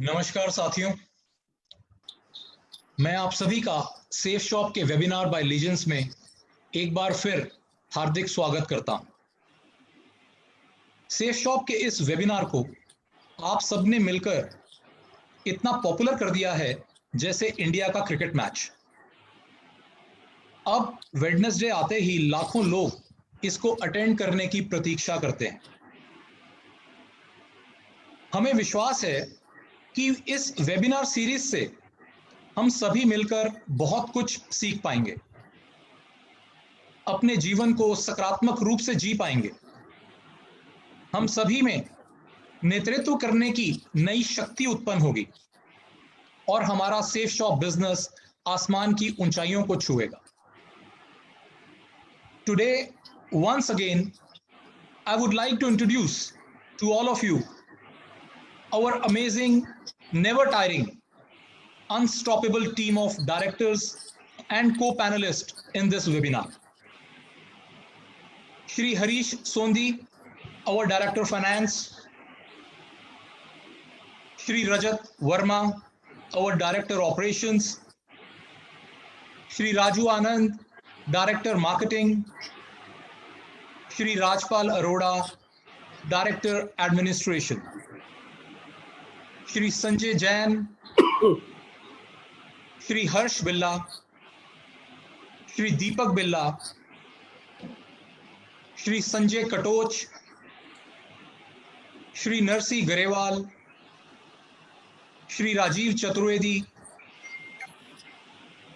नमस्कार साथियों, मैं आप सभी का सेफ शॉप के वेबिनार बाय लीजेंस में एक बार फिर हार्दिक स्वागत करता हूं। सेफ शॉप के इस वेबिनार को आप सबने मिलकर इतना पॉपुलर कर दिया है जैसे इंडिया का क्रिकेट मैच। अब वेडनेसडे आते ही लाखों लोग इसको अटेंड करने की प्रतीक्षा करते हैं। हमें विश्वास है कि इस वेबिनार सीरीज से हम सभी मिलकर बहुत कुछ सीख पाएंगे, अपने जीवन को सकारात्मक रूप से जी पाएंगे। हम सभी में नेतृत्व करने की नई शक्ति उत्पन्न होगी और हमारा सेफ शॉप बिजनेस आसमान की ऊंचाइयों को छुएगा। Today once again I would like to introduce to all of you our amazing, never tiring, unstoppable team of directors and co-panelists in this webinar. Shri Harish Sondhi, our Director Finance, Shri Rajat Verma, our Director Operations, Shri Raju Anand, Director Marketing, Shri Rajpal Arora, Director Administration, Shri Sanjay Jain, Shri Harsh Billa, Shri Deepak Billa, Shri Sanjay Katoch, Shri Narsi Garewal, Shri Rajiv Chaturvedi,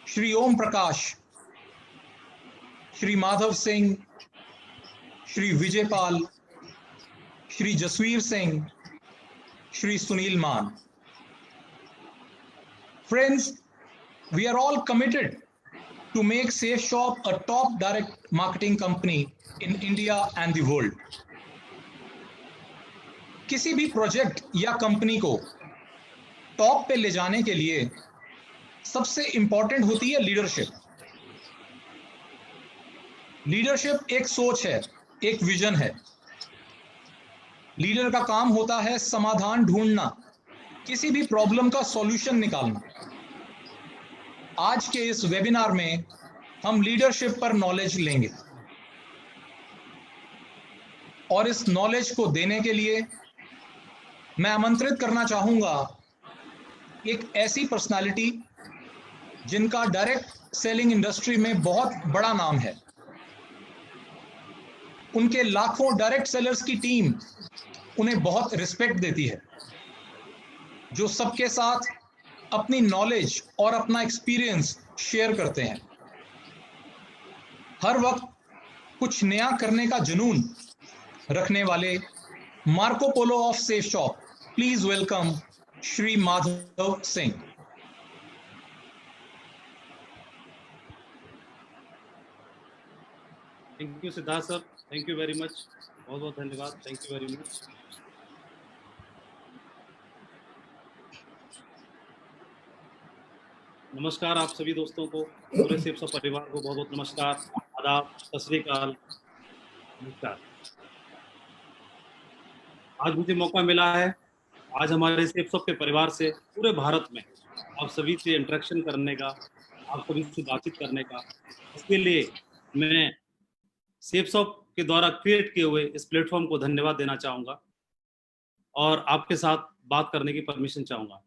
Shri Om Prakash, Shri Madhav Singh, Shri Vijay Pal, Shri Jasweer Singh, Shri Sunil Maan. Friends, we are all committed to make Safe Shop a top direct marketing company in India and the world. किसी भी project या company को top पे ले जाने के लिए सबसे इंपॉर्टेंट होती है लीडरशिप। लीडरशिप एक सोच है, एक विजन है। लीडर का काम होता है समाधान ढूंढना, किसी भी प्रॉब्लम का सॉल्यूशन निकालना। आज के इस वेबिनार में हम लीडरशिप पर नॉलेज लेंगे और इस नॉलेज को देने के लिए मैं आमंत्रित करना चाहूंगा एक ऐसी पर्सनालिटी जिनका डायरेक्ट सेलिंग इंडस्ट्री में बहुत बड़ा नाम है। उनके लाखों डायरेक्ट सेलर्स की टीम उन्हें बहुत रिस्पेक्ट देती है, जो सबके साथ अपनी नॉलेज और अपना एक्सपीरियंस शेयर करते हैं। हर वक्त कुछ नया करने का जुनून रखने वाले Marco Polo of safe shop, please welcome Shri Madhav Singh. Thank you Siddharth sir, thank you very much, बहुत बहुत धन्यवाद, थैंक यू वेरी मच। नमस्कार आप सभी दोस्तों को, पूरे सेफ शॉप परिवार को बहुत बहुत नमस्कार, आदाब, सत श्री अकाल, नमस्कार। आज मुझे मौका मिला है आज हमारे सेफ शॉप के परिवार से पूरे भारत में आप सभी से इंटरेक्शन करने का, आप सभी से बातचीत करने का। इसके लिए मैं सेफ शॉप के द्वारा क्रिएट किए हुए इस प्लेटफॉर्म को धन्यवाद देना चाहूँगा और आपके साथ बात करने की परमिशन चाहूँगा।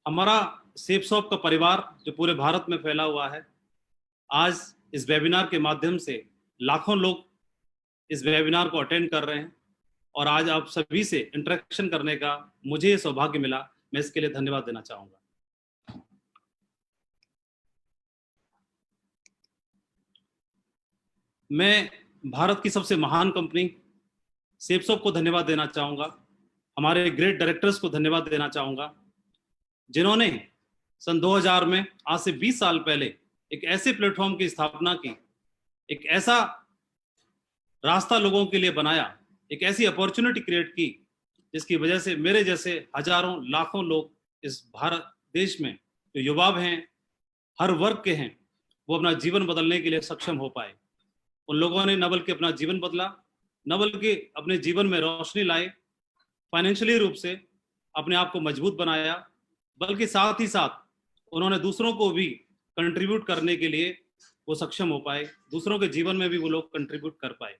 हमारा सेफ शॉप का परिवार जो पूरे भारत में फैला हुआ है, आज इस वेबिनार के माध्यम से लाखों लोग इस वेबिनार को अटेंड कर रहे हैं और आज आप सभी से इंटरेक्शन करने का मुझे ये सौभाग्य मिला, मैं इसके लिए धन्यवाद देना चाहूँगा। मैं भारत की सबसे महान कंपनी सेफ शॉप को धन्यवाद देना चाहूँगा, हमारे ग्रेट डायरेक्टर्स को धन्यवाद देना चाहूँगा जिन्होंने सन 2000 में, आज से 20 साल पहले, एक ऐसे प्लेटफॉर्म की स्थापना की, एक ऐसा रास्ता लोगों के लिए बनाया, एक ऐसी अपॉर्चुनिटी क्रिएट की जिसकी वजह से मेरे जैसे हजारों लाखों लोग इस भारत देश में जो युवा हैं, हर वर्ग के हैं, वो अपना जीवन बदलने के लिए सक्षम हो पाए। उन लोगों ने न बल्कि अपना जीवन बदला, न बल्कि अपने जीवन में रोशनी लाए, फाइनेंशियली रूप से अपने आप को मजबूत बनाया, बल्कि साथ ही साथ उन्होंने दूसरों को भी कंट्रीब्यूट करने के लिए वो सक्षम हो पाए, दूसरों के जीवन में भी वो लोग कंट्रीब्यूट कर पाए।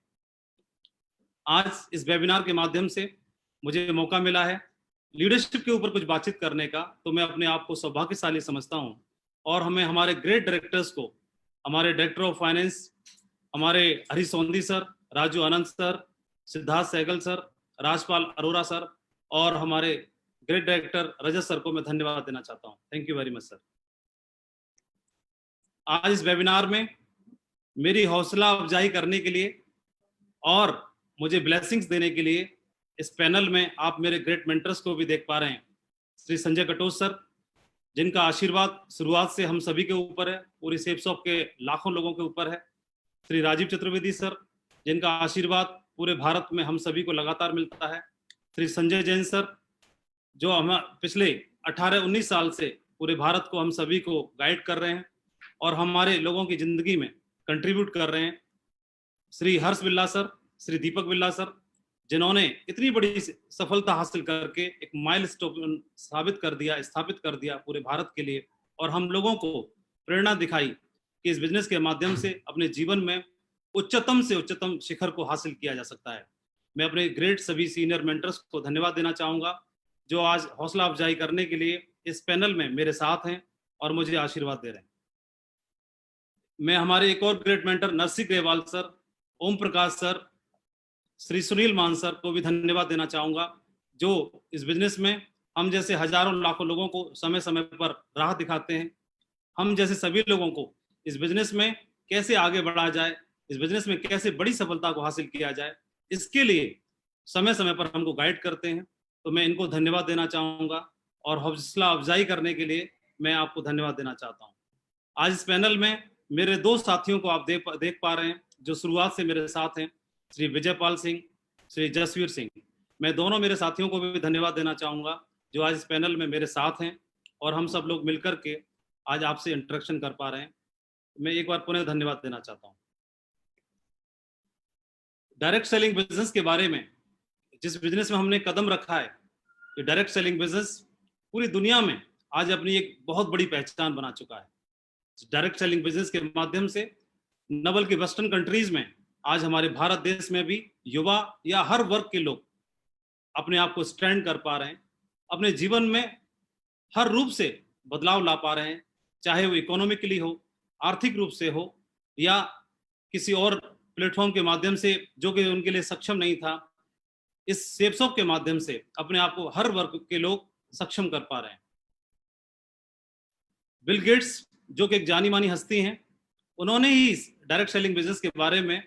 आज इस वेबिनार के माध्यम से मुझे मौका मिला है लीडरशिप के ऊपर कुछ बातचीत करने का, तो मैं अपने आप को सौभाग्यशाली समझता हूँ। और हमें हमारे ग्रेट डायरेक्टर्स को, हमारे डायरेक्टर ऑफ फाइनेंस, हमारे Harish Sondhi sir, Raju Anand sir, Siddharth Sehgal sir, Rajpal Arora sir और हमारे ग्रेट डायरेक्टर रजत सर को मैं धन्यवाद देना चाहता हूँ। Thank you very much sir. आज इस वेबिनार में मेरी हौसला अफजाई करने के लिए और मुझे ब्लेसिंग्स देने के लिए इस पैनल में आप मेरे ग्रेट मेंटर्स को भी देख पा रहे हैं। श्री संजय कटोच सर, जिनका आशीर्वाद शुरुआत से हम सभी के ऊपर है, पूरी सेप्सॉप के लाखों लोगों के ऊपर है। श्री राजीव चतुर्वेदी सर, जिनका आशीर्वाद पूरे भारत में हम सभी को लगातार मिलता है। श्री संजय जैन सर, जो हम पिछले 18-19 साल से पूरे भारत को हम सभी को गाइड कर रहे हैं और हमारे लोगों की जिंदगी में कंट्रीब्यूट कर रहे हैं। श्री हर्ष बिल्ला सर, श्री दीपक बिल्ला सर, जिन्होंने इतनी बड़ी सफलता हासिल करके एक माइलस्टोन स्थापित कर दिया पूरे भारत के लिए, और हम लोगों को प्रेरणा दिखाई कि इस बिजनेस के माध्यम से अपने जीवन में उच्चतम से उच्चतम शिखर को हासिल किया जा सकता है। मैं अपने ग्रेट सभी सीनियर मेंटर्स को धन्यवाद देना चाहूंगा, जो आज हौसला अफजाई करने के लिए इस पैनल में मेरे साथ हैं और मुझे आशीर्वाद दे रहे हैं। मैं हमारे एक और great mentor Narsi Grewal sir, Om Prakash sir, Shri Sunil Maan sir को भी धन्यवाद देना चाहूंगा, जो इस बिजनेस में हम जैसे हजारों लाखों लोगों को समय समय पर राह दिखाते हैं। हम जैसे सभी लोगों को इस बिजनेस में कैसे आगे बढ़ा जाए, इस बिजनेस में कैसे बड़ी सफलता को हासिल किया जाए, इसके लिए समय समय पर हमको गाइड करते हैं। तो मैं इनको धन्यवाद देना चाहूंगा और हौसला अफजाई करने के लिए मैं आपको धन्यवाद देना चाहता हूँ। आज इस पैनल में मेरे दो साथियों को आप देख पा रहे हैं, जो शुरुआत से मेरे साथ हैं, श्री विजयपाल सिंह, श्री जसवीर सिंह। मैं दोनों मेरे साथियों को भी धन्यवाद देना चाहूंगा, जो आज इस पैनल में मेरे साथ हैं और हम सब लोग मिलकर के आज आपसे इंटरेक्शन कर पा रहे हैं। मैं एक बार पुनः धन्यवाद देना चाहता हूँ। डायरेक्ट सेलिंग बिजनेस के बारे में, जिस बिजनेस में हमने कदम रखा है, ये डायरेक्ट सेलिंग बिजनेस पूरी दुनिया में आज अपनी एक बहुत बड़ी पहचान बना चुका है। डायरेक्ट सेलिंग बिजनेस के माध्यम से न बल्कि वेस्टर्न कंट्रीज में, आज हमारे भारत देश में भी युवा या हर वर्ग के लोग अपने आप को स्टैंड कर पा रहे हैं, अपने जीवन में हर रूप से बदलाव ला पा रहे हैं, चाहे वो इकोनॉमिकली हो, आर्थिक रूप से हो, या किसी और प्लेटफॉर्म के माध्यम से जो कि उनके लिए सक्षम नहीं था। इस सेप्सॉप के माध्यम से अपने आप को हर वर्ग के लोग सक्षम कर पा रहे हैं। बिल गेट्स, जो कि एक जानी मानी हस्ती हैं, उन्होंने ही डायरेक्ट सेलिंग बिजनेस के बारे में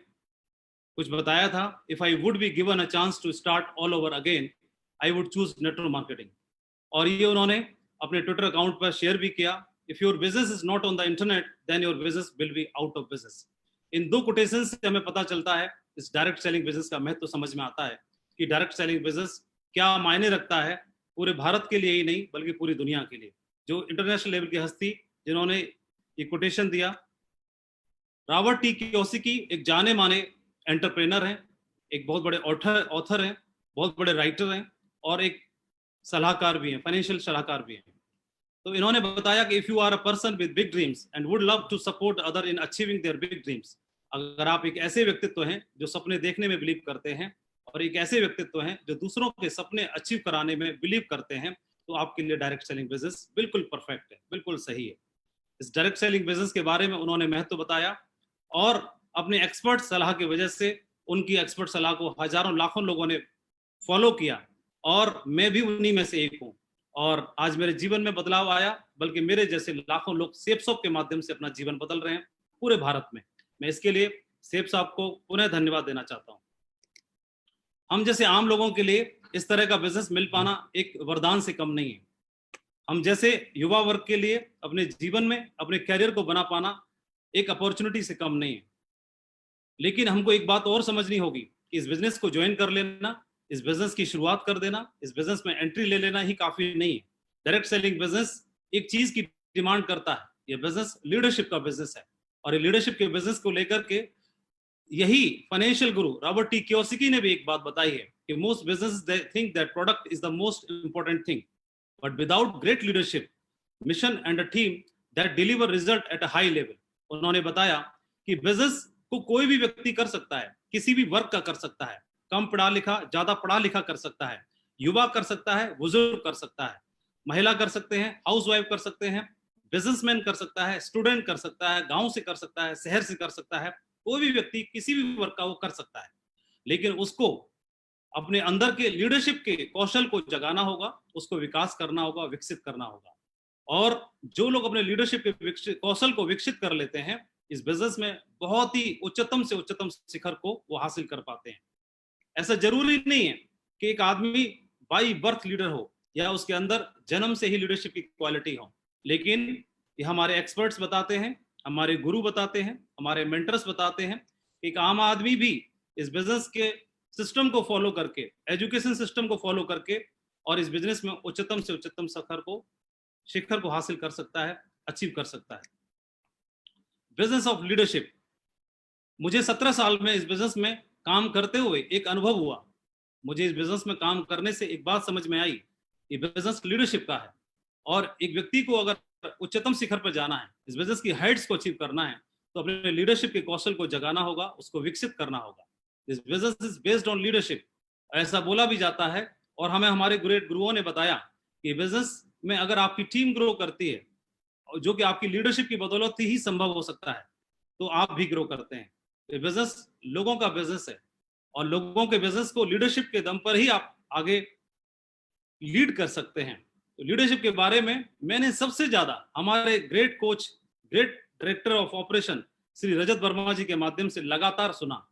कुछ बताया था। If I would be given a chance to start all over again, I would choose network marketing. और ये उन्होंने अपने ट्विटर अकाउंट पर शेयर भी किया। If your business is not on the internet, then your business will be out of business. इन दो quotation से हमें पता चलता है, इस डायरेक्ट सेलिंग बिजनेस का महत्व समझ में आता है कि डायरेक्ट सेलिंग बिजनेस क्या मायने रखता है पूरे भारत के लिए ही नहीं, बल्कि पूरी दुनिया के लिए। जो इंटरनेशनल लेवल की हस्ती जिन्होंने ये कोटेशन दिया, रॉबर्ट टी कियोसाकी एक जाने माने एंटरप्रेनर हैं, एक बहुत बड़े ऑथर हैं, बहुत बड़े राइटर हैं और एक सलाहकार भी हैं, फाइनेंशियल सलाहकार भी हैं। तो इन्होंने बताया कि if you are a person with big dreams and would love to support other in achieving their big dreams, अगर आप एक ऐसे व्यक्तित्व हैं जो सपने देखने में बिलीव करते हैं और एक ऐसे व्यक्तित्व हैं जो दूसरों के सपने अचीव कराने में बिलीव करते हैं, तो आपके लिए डायरेक्ट सेलिंग बिजनेस बिल्कुल परफेक्ट है, बिल्कुल सही है। इस डायरेक्ट सेलिंग बिजनेस के बारे में उन्होंने महत्व बताया और अपने एक्सपर्ट सलाह की वजह से उनकी एक्सपर्ट सलाह को हजारों लाखों लोगों ने फॉलो किया और मैं भी उन्हीं में से एक हूँ। और आज मेरे जीवन में बदलाव आया, बल्कि मेरे जैसे लाखों लोग सेप्सॉप के माध्यम से अपना जीवन बदल रहे हैं पूरे भारत में। मैं इसके लिए सेप्सॉप को पुनः धन्यवाद देना चाहता हूँ। हम जैसे आम लोगों के लिए इस तरह का बिजनेस मिल पाना एक वरदान से कम नहीं है। हम जैसे युवा वर्ग के लिए अपने जीवन में अपने कैरियर को बना पाना एक अपॉर्चुनिटी से कम नहीं है। लेकिन हमको एक बात और समझनी होगी कि इस बिजनेस को ज्वाइन कर लेना, इस बिजनेस की शुरुआत कर देना, इस बिजनेस में एंट्री ले लेना ही काफी नहीं है। डायरेक्ट सेलिंग बिजनेस एक चीज की डिमांड करता है, ये बिजनेस लीडरशिप का बिजनेस है। और लीडरशिप के बिजनेस को लेकर के यही फाइनेंशियल गुरु रॉबर्ट टी कियोसाकी ने भी एक बात बताई है कि most business think that product is the most important thing, but without great leadership mission and a team that deliver result at a high level. उन्होंने बताया कि बिजनेस को कोई भी व्यक्ति कर सकता है, किसी भी वर्ग का कर सकता है, कम पढ़ा लिखा ज्यादा पढ़ा लिखा कर सकता है, युवा कर सकता है, बुजुर्ग कर सकता है, महिला कर सकते हैं, हाउसवाइफ कर सकते हैं, बिजनेसमैन कर सकता है, स्टूडेंट कर सकता है, गांव से कर सकता है, शहर से कर सकता है, कोई भी व्यक्ति किसी भी वर्ग का वो कर सकता है। लेकिन उसको अपने अंदर के लीडरशिप के कौशल को जगाना होगा, उसको विकास करना होगा, विकसित करना होगा। और जो लोग अपने लीडरशिप के कौशल को विकसित कर लेते हैं, इस बिजनेस में बहुत ही उच्चतम से उच्चतम शिखर को वो हासिल कर पाते हैं। ऐसा जरूरी नहीं है कि एक आदमी बाई बर्थ लीडर हो या उसके अंदर जन्म से ही लीडरशिप की क्वालिटी हो, लेकिन ये हमारे एक्सपर्ट्स बताते हैं, हमारे गुरु बताते हैं, हमारे मेंटर्स बताते हैं, एक आम आदमी भी इस बिजनेस के सिस्टम को फॉलो करके, एजुकेशन सिस्टम को फॉलो करके और इस बिजनेस में उच्चतम से उच्चतम शिखर को हासिल कर सकता है, अचीव कर सकता है। बिजनेस ऑफ लीडरशिप, मुझे 17 साल में इस बिजनेस में काम करते हुए एक अनुभव हुआ। मुझे इस बिजनेस में काम करने से एक बात समझ में आई, ये बिजनेस लीडरशिप का है और एक व्यक्ति को अगर उच्चतम शिखर पर जाना है, इस बिजनेस की हाइट्स को अचीव करना है, तो अपने लीडरशिप के कौशल को जगाना होगा, उसको विकसित करना होगा। This business is based on leadership, ऐसा बोला भी जाता है और हमें हमारे ग्रेट गुरुओं ने बताया कि बिजनेस में अगर आपकी टीम ग्रो करती है, जो कि आपकी लीडरशिप की बदौलत ही संभव हो सकता है, तो आप भी ग्रो करते हैं। ये बिजनेस लोगों का बिजनेस है और लोगों के बिजनेस को लीडरशिप के दम पर ही आप आगे लीड कर सकते हैं। तो लीडरशिप के बारे में मैंने सबसे ज्यादा हमारे great coach, great director of operation Shri Rajat Verma ji के माध्यम से लगातार सुना।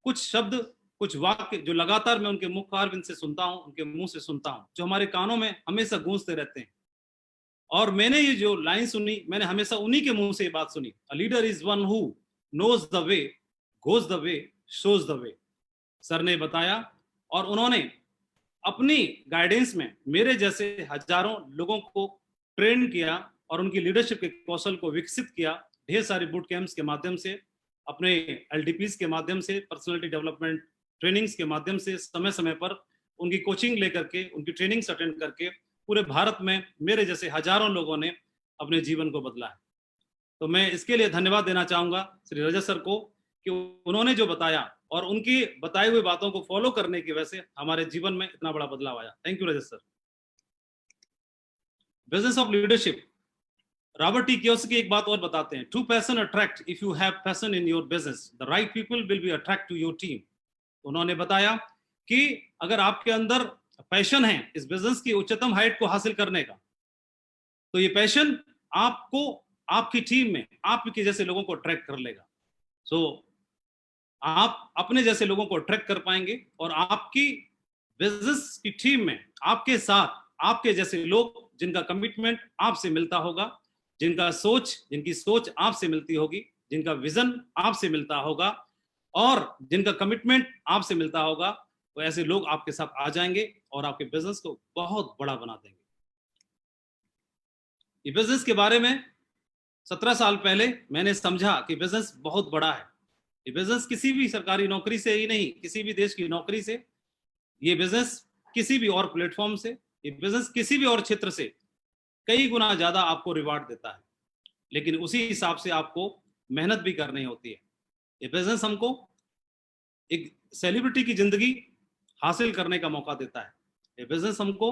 कुछ शब्द, कुछ वाक्य जो लगातार मैं उनके मुखारविंद से सुनता हूं, उनके मुंह से सुनता हूं, जो हमारे कानों में हमेशा गूंजते रहते हैं। और मैंने ये जो लाइन सुनी, मैंने हमेशा उन्हीं के मुंह से ये बात सुनी, a leader is one who knows the way, goes the way, shows the way. Sir ने बताया और उन्होंने अपनी गाइडेंस में मेरे जैसे हजारों लोगों को ट्रेन किया और उनकी लीडरशिप के कौशल को विकसित किया, ढेर सारे बूट कैंप्स के माध्यम से, अपने एलडीपीज के माध्यम से, पर्सनालिटी डेवलपमेंट ट्रेनिंग्स के माध्यम से, समय समय पर उनकी कोचिंग लेकर के, उनकी ट्रेनिंग्स अटेंड करके पूरे भारत में मेरे जैसे हजारों लोगों ने अपने जीवन को बदला है। तो मैं इसके लिए धन्यवाद देना चाहूंगा श्री रजत सर को कि उन्होंने जो बताया और उनकी बताई हुई बातों को फॉलो करने की वजह से हमारे जीवन में इतना बड़ा बदलाव आया। Thank you Rajat sir. Business of leadership, Robert T Kiyosaki एक बात और बताते हैं, true passion attract, if you have passion in your business the right people will be attract to your team. उन्होंने बताया कि अगर आपके अंदर पैशन है इस बिजनेस की उच्चतम हाइट को हासिल करने का, तो ये पैशन आपको आपकी टीम में आपके जैसे लोगों को अट्रैक्ट कर लेगा। सो आप अपने जैसे लोगों को अट्रैक्ट कर पाएंगे और आपकी बिजनेस की टीम में आपके साथ आपके जैसे लोग जिनका कमिटमेंट आपसे मिलता होगा, जिनकी सोच आपसे मिलती होगी, जिनका विजन आपसे मिलता होगा और जिनका कमिटमेंट आपसे मिलता होगा, तो ऐसे लोग आपके साथ आ जाएंगे और आपके बिजनेस को बहुत बड़ा बना देंगे। ये बिजनेस के बारे में 17 साल पहले मैंने समझा कि बिजनेस बहुत बड़ा है। ये बिजनेस किसी भी सरकारी नौकरी से ही नहीं, किसी भी देश की नौकरी से, ये बिजनेस किसी भी और प्लेटफॉर्म से, ये बिजनेस किसी भी और क्षेत्र से कई गुना ज्यादा आपको रिवार्ड देता है, लेकिन उसी हिसाब से आपको मेहनत भी करनी होती है। ये बिजनेस हमको एक सेलिब्रिटी की जिंदगी हासिल करने का मौका देता है। ये बिजनेस हमको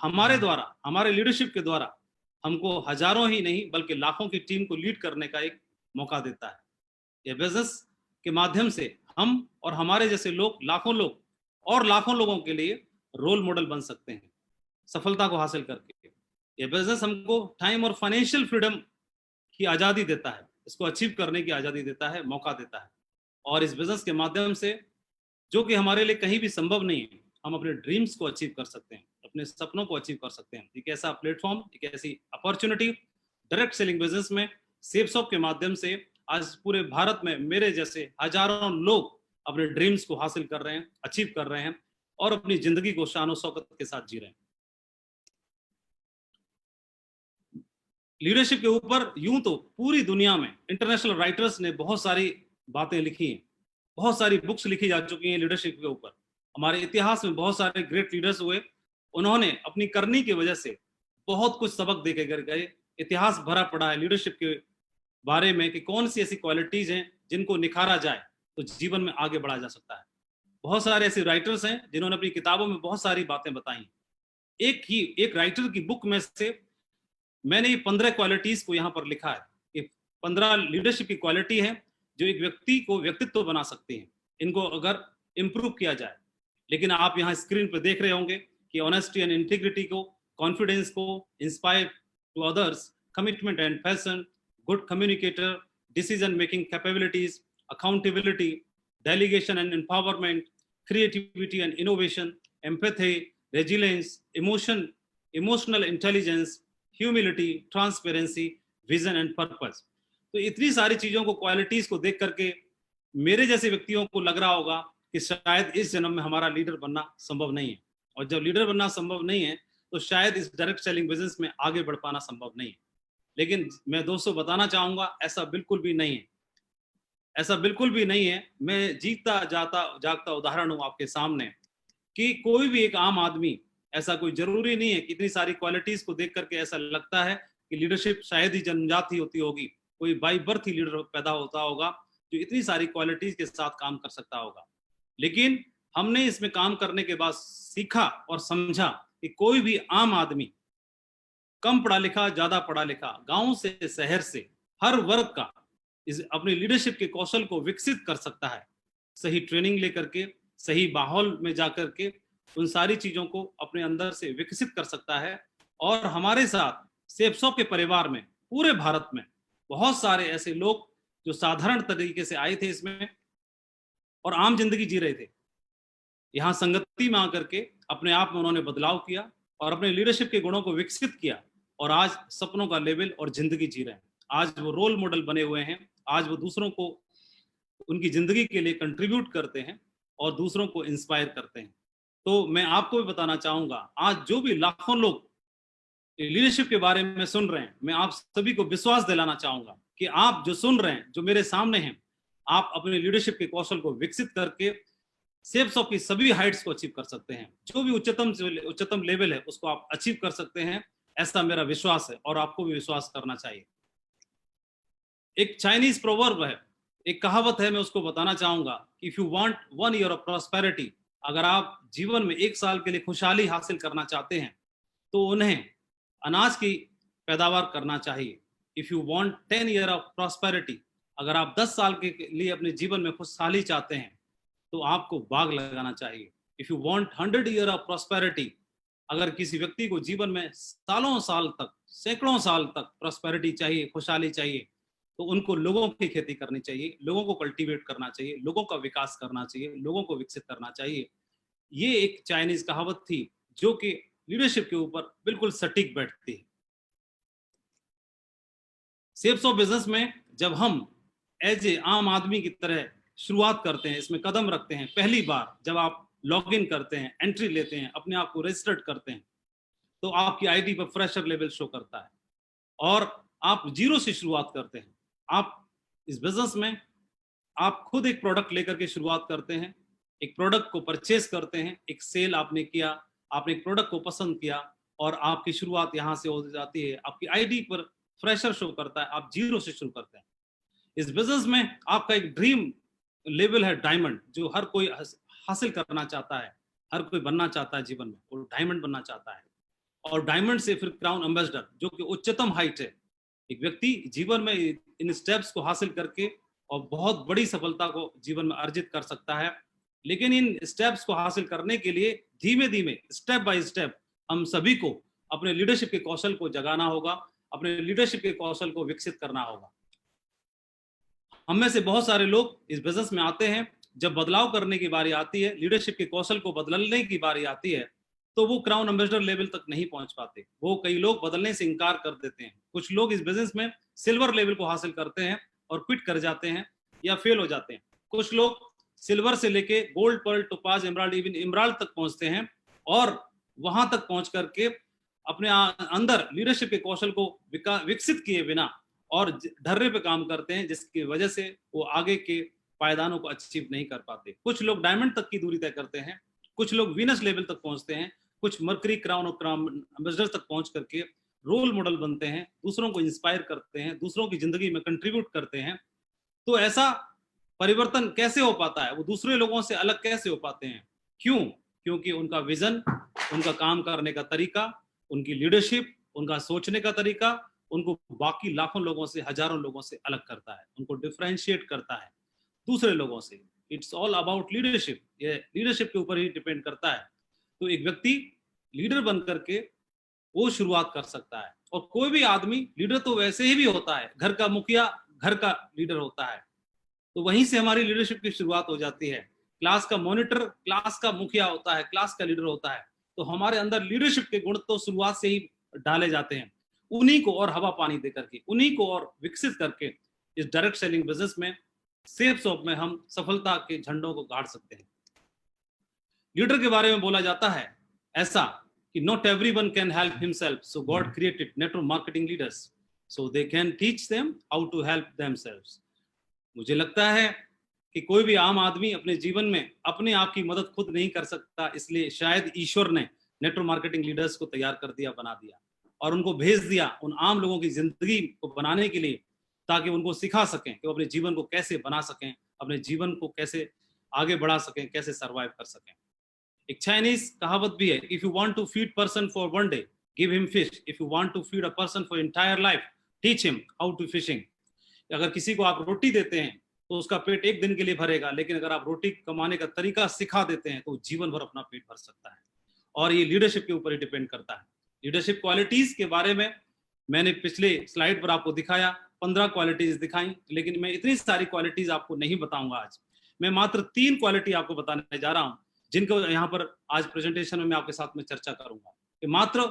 हमारे द्वारा, हमारे लीडरशिप के द्वारा हमको हजारों ही नहीं बल्कि लाखों की टीम को लीड करने का एक मौका देता है। ये बिजनेस के माध्यम से हम और हमारे जैसे लोग, लाखों लोग और लाखों लोगों के लिए रोल मॉडल बन सकते हैं सफलता को हासिल करके। ये बिजनेस हमको टाइम और फाइनेंशियल फ्रीडम की आज़ादी देता है, इसको अचीव करने की आज़ादी देता है, मौका देता है। और इस बिजनेस के माध्यम से, जो कि हमारे लिए कहीं भी संभव नहीं है, हम अपने ड्रीम्स को अचीव कर सकते हैं, अपने सपनों को अचीव कर सकते हैं। एक ऐसा प्लेटफॉर्म, एक ऐसी अपॉर्चुनिटी डायरेक्ट सेलिंग बिजनेस में सेप्सॉफ्ट के माध्यम से आज पूरे भारत में मेरे जैसे हजारों लोग अपने ड्रीम्स को हासिल कर रहे हैं, अचीव कर रहे हैं और अपनी जिंदगी को शान और शौकत के साथ जी रहे हैं। लीडरशिप के ऊपर यूं तो पूरी दुनिया में इंटरनेशनल राइटर्स ने बहुत सारी बातें लिखी हैं, बहुत सारी बुक्स लिखी जा चुकी हैं लीडरशिप के ऊपर। हमारे इतिहास में बहुत सारे ग्रेट लीडर्स हुए, उन्होंने अपनी करनी की वजह से बहुत कुछ सबक दे के गए। इतिहास भरा पड़ा है लीडरशिप के बारे में कि कौन सी ऐसी क्वालिटीज हैं जिनको निखारा जाए तो जीवन में आगे बढ़ा जा सकता है। बहुत सारे ऐसे राइटर्स हैं जिन्होंने अपनी किताबों में बहुत सारी बातें बताई। एक राइटर की बुक में से मैंने ये 15 क्वालिटीज को यहाँ पर लिखा है। ये 15 लीडरशिप की क्वालिटी है जो एक व्यक्ति को व्यक्तित्व बना सकती हैं, इनको अगर इम्प्रूव किया जाए। लेकिन आप यहाँ स्क्रीन पर देख रहे होंगे कि ऑनेस्टी एंड इंटीग्रिटी को, कॉन्फिडेंस को, inspire to others, commitment and passion, good communicator, decision making capabilities, accountability, delegation and empowerment, creativity and innovation, empathy, resilience, emotional intelligence, humility, transparency, vision and purpose। तो इतनी सारी चीजों को, qualities को देख करके मेरे जैसे व्यक्तियों को लग रहा होगा कि शायद इस जन्म में हमारा लीडर बनना संभव नहीं है। और जब लीडर बनना संभव नहीं है तो शायद इस डायरेक्ट सेलिंग बिजनेस में आगे बढ़ पाना संभव नहीं है। लेकिन मैं दोस्तों बताना चाहूंगा, ऐसा बिल्कुल भी नहीं है, ऐसा बिल्कुल भी नहीं है। मैं जीता जागता उदाहरण हूं आपके सामने कि कोई भी एक आम आदमी, ऐसा कोई जरूरी नहीं है कि इतनी सारी क्वालिटीज को देख करके ऐसा लगता है कि लीडरशिप शायद ही जन्मजात ही होती होगी, कोई बाई बर्थ ही लीडर पैदा होता होगा जो इतनी सारी क्वालिटीज के साथ काम कर सकता होगा। लेकिन हमने इसमें काम करने के बाद सीखा और समझा कि कोई भी आम आदमी, कम पढ़ा लिखा, ज्यादा पढ़ा लिखा, गांव से शहर से, हर वर्ग का अपनी लीडरशिप के कौशल को विकसित कर सकता है। सही ट्रेनिंग लेकर के, सही माहौल में जाकर के उन सारी चीजों को अपने अंदर से विकसित कर सकता है। और हमारे साथ सेप्सो के परिवार में पूरे भारत में बहुत सारे ऐसे लोग जो साधारण तरीके से आए थे इसमें और आम जिंदगी जी रहे थे, यहाँ संगति में आकर के अपने आप में उन्होंने बदलाव किया और अपने लीडरशिप के गुणों को विकसित किया और आज सपनों का लेवल और जिंदगी जी रहे हैं। आज वो रोल मॉडल बने हुए हैं, आज वो दूसरों को उनकी जिंदगी के लिए कंट्रीब्यूट करते हैं और दूसरों को इंस्पायर करते हैं। तो मैं आपको भी बताना चाहूंगा, आज जो भी लाखों लोग लीडरशिप के बारे में सुन रहे हैं, मैं आप सभी को विश्वास दिलाना चाहूंगा कि आप जो सुन रहे हैं, जो मेरे सामने हैं, आप अपने लीडरशिप के कौशल को विकसित करके सेप्सो की सभी हाइट्स को अचीव कर सकते हैं। जो भी उच्चतम लेवल है उसको आप अचीव कर सकते हैं, ऐसा मेरा विश्वास है और आपको भी विश्वास करना चाहिए। एक चाइनीज प्रोवर्ब है, एक कहावत है, मैं उसको बताना चाहूंगा कि if you want 1 year of prosperity, अगर आप जीवन में 1 साल के लिए खुशहाली हासिल करना चाहते हैं तो उन्हें अनाज की पैदावार करना चाहिए। If you want 10 year of prosperity, अगर आप 10 साल के लिए अपने जीवन में खुशहाली चाहते हैं तो आपको बाग लगाना चाहिए। If you want 100 year of prosperity, अगर किसी व्यक्ति को जीवन में सालों साल तक, सैकड़ों साल तक प्रॉस्पेरिटी चाहिए, खुशहाली चाहिए, तो उनको लोगों की खेती करनी चाहिए, लोगों को कल्टीवेट करना चाहिए, लोगों का विकास करना चाहिए, लोगों को विकसित करना चाहिए। ये एक चाइनीज कहावत थी जो कि लीडरशिप के ऊपर बिल्कुल सटीक बैठती है। सेप्सो बिजनेस में जब हम एज ए आम आदमी की तरह शुरुआत करते हैं, इसमें कदम रखते हैं, पहली बार जब आप लॉग इन करते हैं, एंट्री लेते हैं, अपने आप को रजिस्टर्ड करते हैं, तो आपकी आईडी पर फ्रेशर लेवल शो करता है और आप जीरो से शुरुआत करते हैं। आप इस बिजनेस में आप खुद एक प्रोडक्ट लेकर के शुरुआत करते हैं, एक प्रोडक्ट को परचेज करते हैं, एक सेल आपने किया, आपने एक प्रोडक्ट को पसंद किया और आपकी शुरुआत यहाँ से हो जाती है। आपकी आईडी पर फ्रेशर शो करता है, आप जीरो से शुरू करते हैं। इस बिजनेस में आपका एक ड्रीम लेवल है डायमंड, जो हर कोई हासिल करना चाहता है, हर कोई बनना चाहता है जीवन में, वो डायमंड बनना चाहता है। और डायमंड से फिर क्राउन एम्बेसडर, जो कि उच्चतम हाइट है। एक व्यक्ति जीवन में इन स्टेप्स को हासिल करके और बहुत बड़ी सफलता को जीवन में अर्जित कर सकता है। लेकिन इन स्टेप्स को हासिल करने के लिए धीमे धीमे, स्टेप बाय स्टेप, हम सभी को अपने लीडरशिप के कौशल को जगाना होगा, अपने लीडरशिप के कौशल को विकसित करना होगा। हम में से बहुत सारे लोग इस बिजनेस में आते हैं, जब बदलाव करने की बारी आती है, लीडरशिप के कौशल को बदलने की बारी आती है, तो वो क्राउन एम्बेसडर लेवल तक नहीं पहुंच पाते। वो कई लोग बदलने से इनकार कर देते हैं। कुछ लोग इस बिजनेस में सिल्वर लेवल को हासिल करते हैं और क्विट कर जाते हैं या फेल हो जाते हैं। कुछ लोग सिल्वर से लेके gold, pearl, topaz, emerald, even emerald तक पहुंचते हैं और वहां तक पहुंच करके अपने अंदर लीडरशिप के कौशल को विकसित किए बिना और ढर्रे पे काम करते हैं, जिसकी वजह से वो आगे के पायदानों को अचीव नहीं कर पाते। कुछ लोग डायमंड तक की दूरी तय करते हैं, कुछ लोग वीनस लेवल तक पहुंचते हैं, कुछ मर्करी क्राउन और क्राउन एम्बेसडर तक पहुंच करके रोल मॉडल बनते हैं, दूसरों को इंस्पायर करते हैं, दूसरों की जिंदगी में कंट्रीब्यूट करते हैं। तो ऐसा परिवर्तन कैसे हो पाता है? वो दूसरे लोगों से अलग कैसे हो पाते हैं? क्यों? क्योंकि उनका विजन, उनका काम करने का तरीका, उनकी लीडरशिप, उनका सोचने का तरीका उनको बाकी लाखों लोगों से, हजारों लोगों से अलग करता है, उनको डिफरेंशिएट करता है दूसरे लोगों से। It's all about leadership. ये लीडरशिप के ऊपर ही डिपेंड करता है। तो एक व्यक्ति लीडर बन करके वो शुरुआत कर सकता है। और कोई भी आदमी लीडर तो वैसे ही भी होता है, घर का मुखिया घर का लीडर होता है, तो वहीं से हमारी लीडरशिप की शुरुआत हो जाती है। क्लास का मॉनिटर क्लास का मुखिया होता है, क्लास का लीडर होता है। तो हमारे अंदर लीडरशिप के गुण तो शुरुआत से ही डाले जाते हैं। उन्हीं को और हवा पानी दे करके, उन्हीं को और विकसित करके इस डायरेक्ट सेलिंग बिजनेस में, सेफ शॉप में हम सफलता के झंडों को गाड़ सकते हैं। लीडर के बारे में बोला जाता है ऐसा कि not everyone can help himself, so God created network marketing leaders so they can teach them how to help themselves. मुझे लगता है कि कोई भी आम आदमी अपने जीवन में अपने आप की मदद खुद नहीं कर सकता, इसलिए शायद ईश्वर ने नेटवर्क मार्केटिंग लीडर्स को तैयार कर दिया, बना दिया और उनको भेज दिया उन आम लोगों की जिंदगी को बनाने के लिए, ताकि उनको सिखा सकें कि वो अपने जीवन को कैसे बना सकें, अपने जीवन को कैसे आगे बढ़ा सकें, कैसे सर्वाइव कर सकें। एक चाइनीज कहावत भी है, if you want to feed person for one day give him fish, if you want to feed a person for entire life teach him how to fishing. अगर किसी को आप रोटी देते हैं तो उसका पेट एक दिन के लिए भरेगा, लेकिन अगर आप रोटी कमाने का तरीका सिखा देते हैं तो जीवन भर अपना पेट भर सकता है। और ये लीडरशिप के ऊपर ही डिपेंड करता है। लीडरशिप क्वालिटीज के बारे में मैंने पिछले स्लाइड पर आपको दिखाया, 15 क्वालिटीज दिखाई, लेकिन मैं इतनी सारी क्वालिटीज आपको नहीं बताऊंगा आज। मैं मात्र 3 क्वालिटी आपको बताने जा रहा हूं, जिनको यहाँ पर आज प्रेजेंटेशन में मैं आपके साथ में चर्चा करूंगा। कि मात्र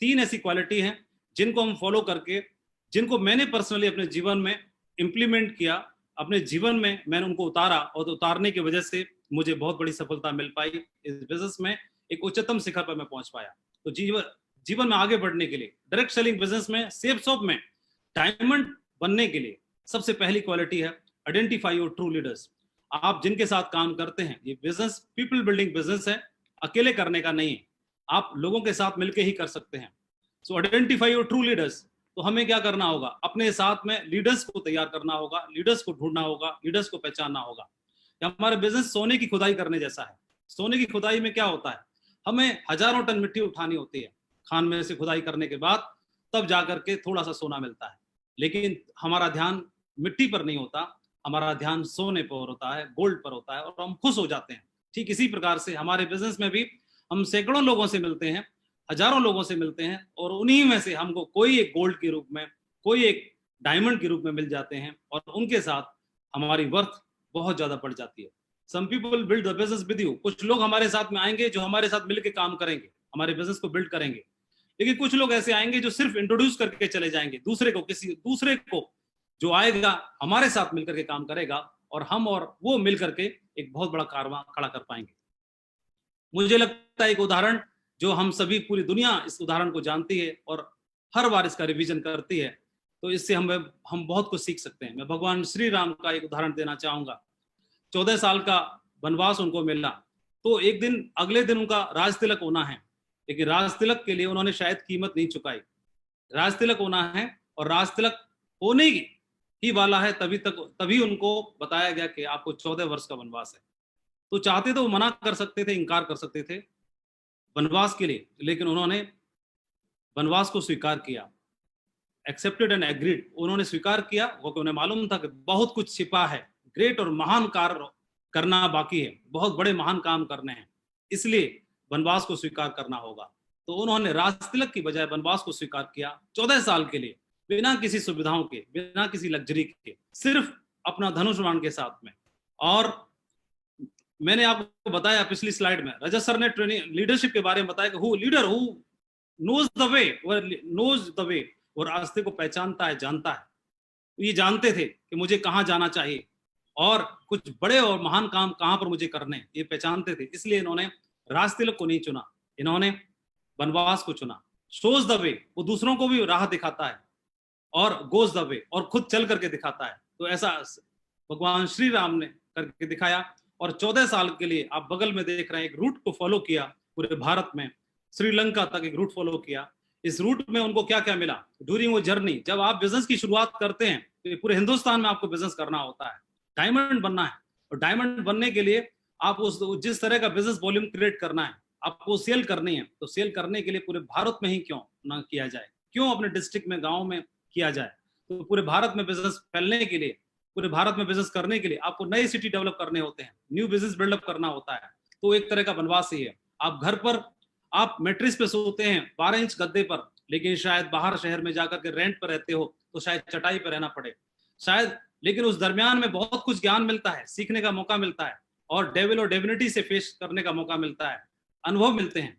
3 ऐसी क्वालिटी हैं जिनको हम फॉलो करके, जिनको मैंने पर्सनली अपने जीवन में इंप्लीमेंट किया, अपने जीवन में मैंने उनको उतारा और उतारने की वजह से मुझे बहुत बड़ी सफलता मिल पाई। इस बिजनेस में एक उच्चतम शिखर पर मैं पहुंच पाया। तो जीवन में आगे बढ़ने के लिए, डायरेक्ट सेलिंग बिजनेस में, सेफ शॉप में डायमंड बनने के लिए सबसे पहली क्वालिटी है आइडेंटिफाई योर ट्रू लीडर्स। आप जिनके साथ काम करते हैं, ये बिजनेस पीपल बिल्डिंग बिजनेस है, अकेले करने का नहीं है, आप लोगों के साथ मिलकर ही कर सकते हैं। सो आइडेंटिफाई योर ट्रू लीडर्स। तो हमें क्या करना होगा? अपने साथ में लीडर्स को तैयार करना होगा, लीडर्स को ढूंढना होगा, लीडर्स को पहचानना होगा। हमारा बिजनेस सोने की खुदाई करने जैसा है। सोने की खुदाई में क्या होता है? हमें हजारों टन मिट्टी उठानी होती है, खान में से खुदाई करने के बाद तब जाकर के थोड़ा सा सोना मिलता है। लेकिन हमारा ध्यान मिट्टी पर नहीं होता, हमारा ध्यान सोने पर होता है, गोल्ड पर होता है, और हम खुश हो जाते हैं। ठीक इसी प्रकार से हमारे बिजनेस में भी हम सैकड़ों लोगों से मिलते हैं, हजारों लोगों से मिलते हैं, और उन्हीं में से हमको कोई एक गोल्ड के रूप में, कोई एक डायमंड के रूप में मिल जाते हैं, और उनके साथ हमारी वर्थ बहुत ज्यादा बढ़ जाती है। Some people build the business with you. कुछ लोग हमारे साथ में आएंगे जो हमारे साथ मिलकर काम करेंगे, हमारे बिजनेस को बिल्ड करेंगे। लेकिन कुछ लोग ऐसे आएंगे जो सिर्फ इंट्रोड्यूस करके चले जाएंगे दूसरे को, किसी दूसरे को जो आएगा हमारे साथ मिलकर के काम करेगा, और हम और वो मिलकर के एक बहुत बड़ा कारवां खड़ा कर पाएंगे। मुझे लगता है एक उदाहरण जो हम सभी, पूरी दुनिया इस उदाहरण को जानती है और हर बार इसका रिवीजन करती है, तो इससे हम बहुत कुछ सीख सकते हैं। मैं भगवान श्री राम का एक उदाहरण देना चाहूंगा। 14 साल का वनवास उनको मिला, तो एक दिन, अगले दिन उनका राज तिलक होना है, लेकिन राज तिलक के लिए उन्होंने शायद कीमत नहीं चुकाई। राज तिलक होना है और राज तिलक होने ही वाला है, तभी उनको बताया गया कि आपको 14 वर्ष का वनवास है। तो चाहते तो वो मना कर सकते थे, इनकार कर सकते थे वनवास के लिए, लेकिन उन्होंने वनवास को स्वीकार किया। Accepted and agreed. उन्होंने स्वीकार किया क्योंकि उन्हें मालूम था कि बहुत कुछ छिपा है, ग्रेट और महान कार्य करना बाकी है, बहुत बड़े महान काम करने हैं, इसलिए वनवास को स्वीकार करना होगा। तो उन्होंने राज तिलक की बजाय वनवास को स्वीकार किया 14 साल के लिए, बिना किसी सुविधाओं के, बिना किसी लग्जरी के, सिर्फ अपना धनुष बाण के साथ में। और मैंने आपको बताया पिछली स्लाइड में, रजत सर ने ट्रेनिंग लीडरशिप के बारे में बताया कि who leader who knows the way, वो रास्ते को पहचानता है, जानता है। ये जानते थे कि मुझे कहाँ जाना चाहिए और कुछ बड़े और महान काम कहाँ पर मुझे करने, ये पहचानते थे। इसलिए इन्होंने राज तिलक को नहीं चुना, इन्होंने वनवास को चुना। shows the way, वो दूसरों को भी राह दिखाता है, और goes the way, और खुद चल करके दिखाता है। तो ऐसा भगवान श्री राम ने करके दिखाया, और 14 साल के लिए आप बगल में देख रहे हैं एक रूट को फॉलो किया पूरे भारत में, श्रीलंका तक एक रूट फॉलो किया। इस रूट में उनको क्या क्या मिला ड्यूरिंग वो जर्नी। जब आप बिजनेस की शुरुआत करते हैं तो पूरे हिंदुस्तान में आपको बिजनेस करना होता है, डायमंड बनना है, और डायमंड बनने के लिए आप उस जिस तरह का बिजनेस वॉल्यूम क्रिएट करना है, आपको सेल करनी है, तो सेल करने के लिए पूरे भारत में ही क्यों ना किया जाए, क्यों अपने डिस्ट्रिक्ट में, गांव में किया जाए। तो पूरे भारत में बिजनेस फैलने के लिए, पूरे भारत में बिजनेस करने के लिए आपको नए सिटी डेवलप करने होते हैं, न्यू बिजनेस बिल्डअप करना होता है। तो एक तरह का वनवास ही है। आप घर पर आप मैट्रिस पे सोते हैं 12 इंच गद्दे पर, लेकिन शायद बाहर शहर में जाकर के रेंट पर रहते हो तो शायद चटाई पर रहना पड़े शायद, लेकिन उस दरमियान में बहुत कुछ ज्ञान मिलता है, सीखने का मौका मिलता है, और डेविल और डेविनिटी से फेस करने का मौका मिलता है, अनुभव मिलते हैं।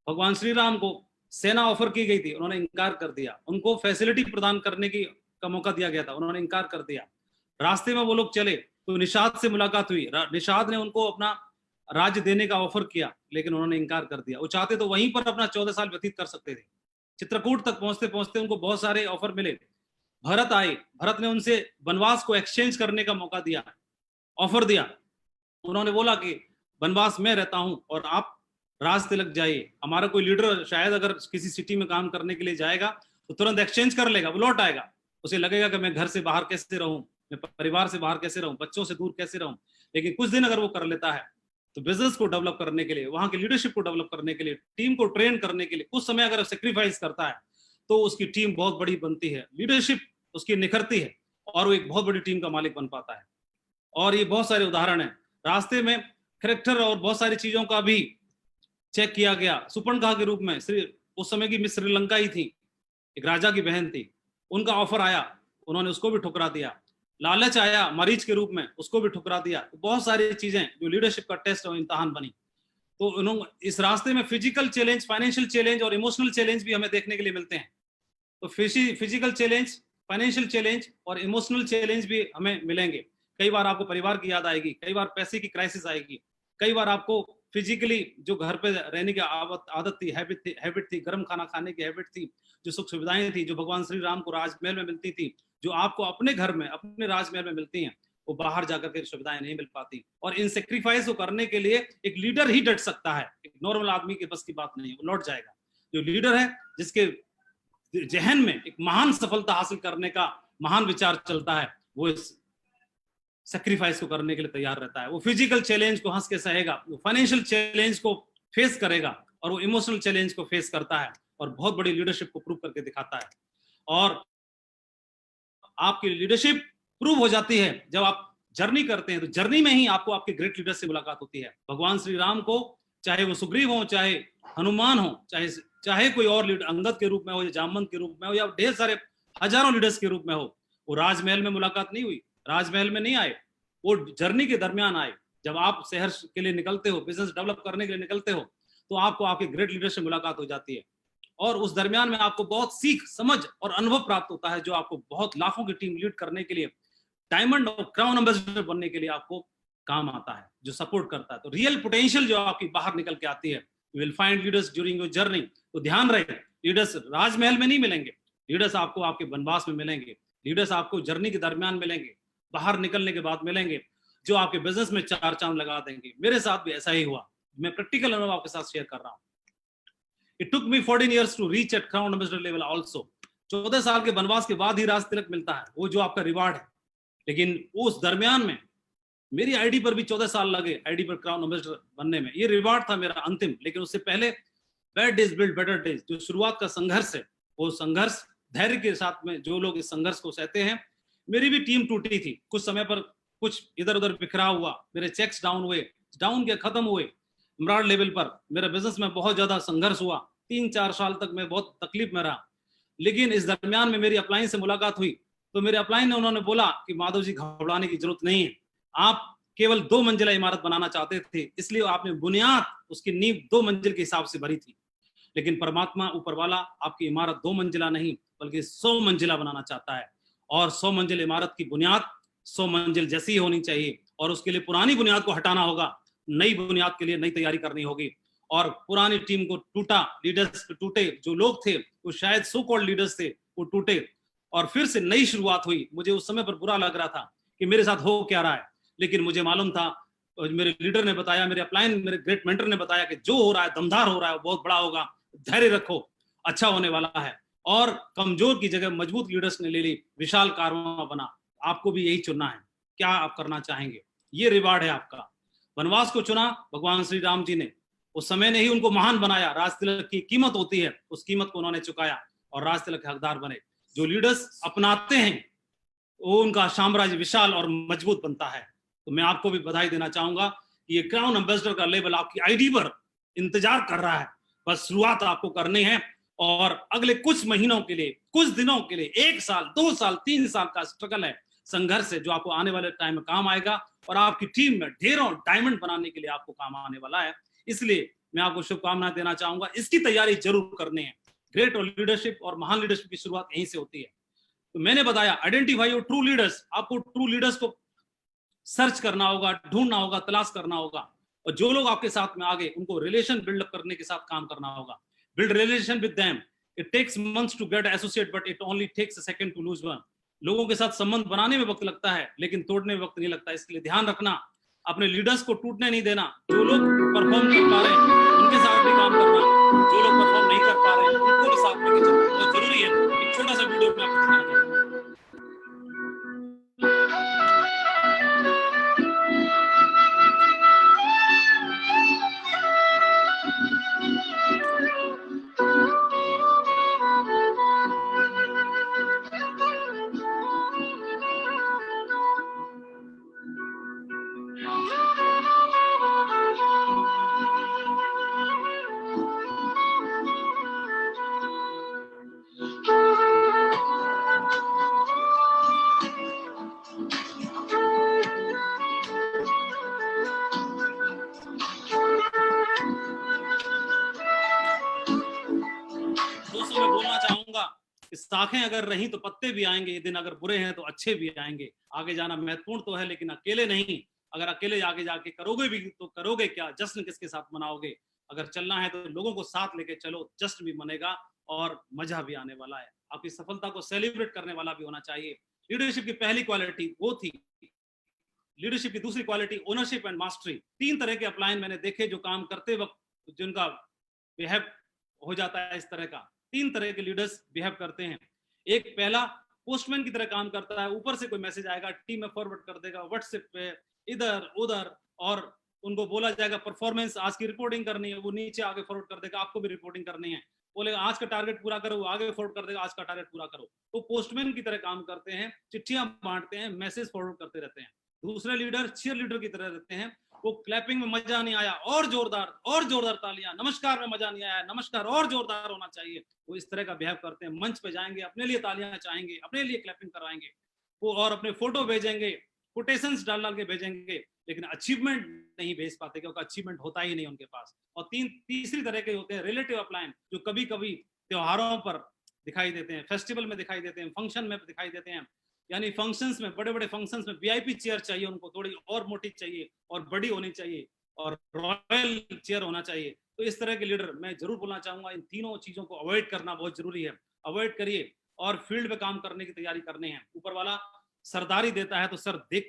भगवान श्री राम को सेना ऑफर की गई थी, उन्होंने इनकार कर दिया। उनको फैसिलिटी प्रदान करने की का मौका दिया गया था, उन्होंने इनकार कर दिया। रास्ते में वो लोग चले तो निषाद से मुलाकात हुई, निषाद ने उनको अपना राज्य देने का ऑफर किया, लेकिन उन्होंने इनकार कर दिया। वो चाहते तो वहीं पर अपना 14 साल व्यतीत कर सकते थे। चित्रकूट तक पहुंचते पहुंचते उनको बहुत सारे ऑफर मिले। भरत आए, भरत ने उनसे वनवास को एक्सचेंज करने का मौका दिया, ऑफर दिया। उन्होंने बोला कि वनवास में रहता हूं और आप राज तिलक जाइए। हमारा कोई लीडर शायद अगर किसी सिटी में काम करने के लिए जाएगा तो तुरंत एक्सचेंज कर लेगा, वो लौट आएगा, उसे लगेगा कि मैं घर से बाहर कैसे रहूं, मैं परिवार से बाहर कैसे रहूं, बच्चों से दूर कैसे रहूं। लेकिन कुछ दिन अगर वो कर लेता है तो बिजनेस को डेवलप करने के लिए, वहां की लीडरशिप को डेवलप करने के लिए, टीम को ट्रेन करने के लिए कुछ समय अगर सेक्रीफाइस करता है तो उसकी टीम बहुत बड़ी बनती है, लीडरशिप उसकी निखरती है, और वो एक बहुत बड़ी टीम का मालिक बन पाता है। और ये बहुत सारे उदाहरण हैं। रास्ते में कैरेक्टर और बहुत सारी चीजों का भी चेक किया गया। सुपर्णखा के रूप में उस समय की मिस श्रीलंका ही थी, एक राजा की बहन थी, उनका ऑफर आया, उन्होंने उसको भी ठुकरा दिया। लालच आया मरीच के रूप में, उसको भी ठुकरा दिया। तो बहुत सारी चीजें जो लीडरशिप का टेस्ट और इम्तिहान बनी। तो उन्होंने इस रास्ते में फिजिकल चैलेंज, फाइनेंशियल चैलेंज और इमोशनल चैलेंज भी हमें देखने के लिए मिलते हैं। तो फिजिकल चैलेंज, फाइनेंशियल चैलेंज और इमोशनल चैलेंज भी हमें मिलेंगे। कई बार आपको परिवार की याद आएगी, कई बार पैसे की क्राइसिस आएगी, कई बार आपको फिजिकली जो घर पे रहने की आदत थी, हैबिट थी, गर्म खाना खाने की हैबिट थी, जो सुख सुविधाएं थी जो भगवान श्री राम को राजमहल में मिलती थी, जो आपको अपने घर में, अपने राजमहल में मिलती हैं, वो बाहर जाकर के सुविधाएं नहीं मिल पाती। और इन सेक्रीफाइस को करने के लिए एक लीडर ही डट सकता है, एक नॉर्मल आदमी के बस की बात नहीं है, वो लौट जाएगा। जो लीडर है, जिसके जहन में एक महान सफलता हासिल करने का महान विचार चलता है, वो इस सेक्रीफाइस को करने के लिए तैयार रहता है। वो फिजिकल चैलेंज को हंस के सहेगा, वो फाइनेंशियल चैलेंज को फेस करेगा, और वो इमोशनल चैलेंज को फेस करता है और बहुत बड़ी लीडरशिप को प्रूव करके दिखाता है। और आपकी लीडरशिप प्रूव हो जाती है जब आप जर्नी करते हैं। तो जर्नी में ही आपको आपके ग्रेट लीडर से मुलाकात होती है। भगवान श्री राम को, चाहे वो सुग्रीव हो, चाहे हनुमान हो, चाहे कोई और लीडर अंगद के रूप में हो, या जामवंत के रूप में हो, या ढेर सारे हजारों लीडर्स के रूप में हो, वो राजमहल में मुलाकात नहीं हुई, राजमहल में नहीं आए, वो जर्नी के दरमियान आए। जब आप शहर के लिए निकलते हो, बिजनेस डेवलप करने के लिए निकलते हो, तो आपको आपके ग्रेट लीडर से मुलाकात हो जाती है, और उस दरमियान में आपको बहुत सीख, समझ और अनुभव प्राप्त होता है, जो आपको बहुत लाखों की टीम लीड करने के लिए, डायमंड और क्राउन एम्बेसडर बनने के लिए आपको काम आता है, जो सपोर्ट करता है। तो रियल पोटेंशियल जो आपकी बाहर निकल के आती है, you will find leaders during your journey. तो ध्यान रहे, लीडर्स राजमहल में नहीं मिलेंगे, लीडर्स आपको आपके वनवास में मिलेंगे, लीडर्स आपको जर्नी के दरमियान मिलेंगे, बाहर निकलने के बाद मिलेंगे, जो आपके बिजनेस में 4 चांद लगा देंगे। मेरे साथ भी ऐसा ही हुआ, मैं प्रैक्टिकल अनुभव आपके साथ शेयर कर रहा हूँ। It took me 14 years to reach at crown ambassador level also. 14 साल के वनवास के बाद ही राज तिलक मिलता है, वो जो आपका रिवार्ड है। लेकिन उस दरमियान में मेरी आईडी पर भी 14 साल लगे, आईडी पर क्राउन एम्बेसडर बनने में। ये रिवार्ड था मेरा अंतिम। लेकिन उससे पहले bad days build better days, जो शुरुआत का संघर्ष है, वो संघर्ष धैर्य के साथ में जो लोग इस संघर्ष को सहते हैं। मेरी भी टीम टूटी थी कुछ समय पर, कुछ इधर उधर बिखरा हुआ, मेरे चेक्स डाउन हुए, डाउन के खत्म हुए। इमरान लेवल पर मेरा बिजनेस में बहुत ज्यादा संघर्ष हुआ, 3-4 साल तक मैं बहुत तकलीफ में रहा। लेकिन इस दरमियान में मेरी अपलाइन से मुलाकात हुई, तो मेरे अपलाइन ने उन्होंने बोला कि माधव जी, घबराने की जरूरत नहीं है, आप केवल 2 मंजिला इमारत बनाना चाहते थे, इसलिए आपने बुनियाद, उसकी नींव 2 मंजिल के हिसाब से भरी थी। लेकिन परमात्मा ऊपर वाला आपकी इमारत 2 मंजिला नहीं बल्कि 100 मंजिला बनाना चाहता है। और 100 मंजिल इमारत की बुनियाद 100 मंजिल जैसी होनी चाहिए, और उसके लिए पुरानी बुनियाद को हटाना होगा, नई बुनियाद के लिए नई तैयारी करनी होगी। और पुरानी टीम को टूटा, लीडर्स टूटे, जो लोग थे वो शायद सो कॉल्ड लीडर्स थे वो टूटे और फिर से नई शुरुआत हुई। मुझे उस समय पर बुरा लग रहा था कि मेरे साथ हो क्या रहा है, लेकिन मुझे मालूम था, मेरे लीडर ने बताया, मेरे अपलाइन, मेरे ग्रेट मेंटर ने बताया कि जो हो रहा है दमदार हो रहा है, बहुत बड़ा होगा, धैर्य रखो, अच्छा होने वाला है। और कमजोर की जगह मजबूत लीडर्स ने ले ली, विशाल कारवां बना। आपको भी यही चुनना है, क्या आप करना चाहेंगे, ये रिवार्ड है आपका। वनवास को चुना भगवान श्री राम जी ने, उस समय ने ही उनको महान बनाया। राज तिलक की कीमत होती है, उस कीमत को उन्होंने चुकाया और राज तिलक के हकदार बने। जो लीडर्स अपनाते हैं वो उनका साम्राज्य विशाल और मजबूत बनता है। तो मैं आपको भी बधाई देना चाहूंगा कि ये क्राउन एम्बेसडर का लेवल आपकी आईडी पर इंतजार कर रहा है। बस शुरुआत आपको करनी है और अगले कुछ महीनों के लिए, कुछ दिनों के लिए, 1 साल, 2 साल, 3 साल का स्ट्रगल है, संघर्ष है, जो आपको आने वाले टाइम में काम आएगा और आपकी टीम में ढेरों डायमंड बनाने के लिए आपको काम आने वाला है। इसलिए मैं आपको शुभकामनाएं देना चाहूंगा, इसकी तैयारी जरूर करनी है। ग्रेट और लीडरशिप और महान लीडरशिप की शुरुआत यहीं से होती है। तो मैंने बताया आइडेंटिफाई योर ट्रू लीडर्स, आपको ट्रू लीडर्स को सर्च करना होगा, ढूंढना होगा, तलाश करना होगा, और जो लोग आपके साथ में आ गए उनको रिलेशन बिल्डअप करने के साथ काम करना होगा। Build relation with them, it takes months to get associate but it only takes a second to lose one. लोगों के साथ संबंध बनाने में वक्त लगता है लेकिन तोड़ने में वक्त नहीं लगता। इसलिए ध्यान रखना, अपने लीडर्स को टूटने नहीं देना। जो लोग परफॉर्म कर पा रहे हैं उनके साथ भी काम करना, जो लोग परफॉर्म नहीं कर पा रहे हैं उनको भी साथ लेके चलना बहुत जरूरी है। एक छोटा सा वीडियो में आपको दिखाना चाहूंगा। दोस्तों मैं बोलना चाहूंगा कि शाखें अगर रही तो पत्ते भी आएंगे, ये दिन अगर बुरे हैं तो अच्छे भी आएंगे। आगे जाना महत्वपूर्ण तो है लेकिन अकेले नहीं। अगर अकेले आगे जाके करोगे भी तो करोगे क्या, जश्न किसके साथ मनाओगे। अगर चलना है तो लोगों को साथ लेके चलो, जश्न भी मनेगा और मजा भी आने वाला है। आपकी सफलता को सेलिब्रेट करने वाला भी होना चाहिए। लीडरशिप की पहली क्वालिटी वो थी। लीडरशिप की दूसरी क्वालिटी ओनरशिप एंड मास्टरी। 3 तरह के अपलाइन मैंने देखे जो काम करते वक्त जिनका बिहेव हो जाता है इस तरह का। 3 तरह के लीडर्स बिहेव करते हैं। एक पहला पोस्टमैन की तरह काम करता है, ऊपर से कोई मैसेज आएगा टीम में फॉरवर्ड कर देगा व्हाट्सएप पे, इधर उधर, और उनको बोला जाएगा परफॉर्मेंस आज की रिपोर्टिंग करनी है, वो नीचे आगे फॉरवर्ड कर देगा आपको भी रिपोर्टिंग करनी है, बोलेगा आज का टारगेट पूरा करो, वो आगे फॉरवर्ड कर देगा आज का टारगेट पूरा करो। तो पोस्टमैन की तरह काम करते हैं, चिट्ठियां बांटते हैं, मैसेज फॉरवर्ड करते रहते हैं। दूसरे लीडर चीयर लीडर की तरह रहते हैं, वो क्लैपिंग में मजा नहीं आया और जोरदार तालियां, नमस्कार में मजा नहीं आया नमस्कार और जोरदार होना चाहिए, वो इस तरह का बिहेव करते हैं। मंच पे जाएंगे, अपने लिए तालियां चाहेंगे, अपने लिए क्लैपिंग कराएंगे वो, और अपने फोटो भेजेंगे, कोटेशंस डाल के भेजेंगे, लेकिन अचीवमेंट नहीं भेज पाते क्योंकि अचीवमेंट होता ही नहीं उनके पास। और तीसरी तरह के होते हैं रिलेटिव अपलाइन, जो कभी कभी त्योहारों पर दिखाई देते हैं, फेस्टिवल में दिखाई देते हैं, फंक्शन में दिखाई देते हैं। यानी फंक्शंस में, बड़े बड़े फंक्शंस में वीआईपी चेयर चाहिए उनको, थोड़ी और मोटी चाहिए और बड़ी होनी चाहिए और रॉयल चेयर होना चाहिए। तो इस तरह के लीडर मैं जरूर बोलना चाहूंगा, इन तीनों चीजों को अवॉइड करना बहुत जरूरी है। अवॉइड करिए और फील्ड पे काम करने की तैयारी करनी है। ऊपर वाला सरदारी देता है तो सर दे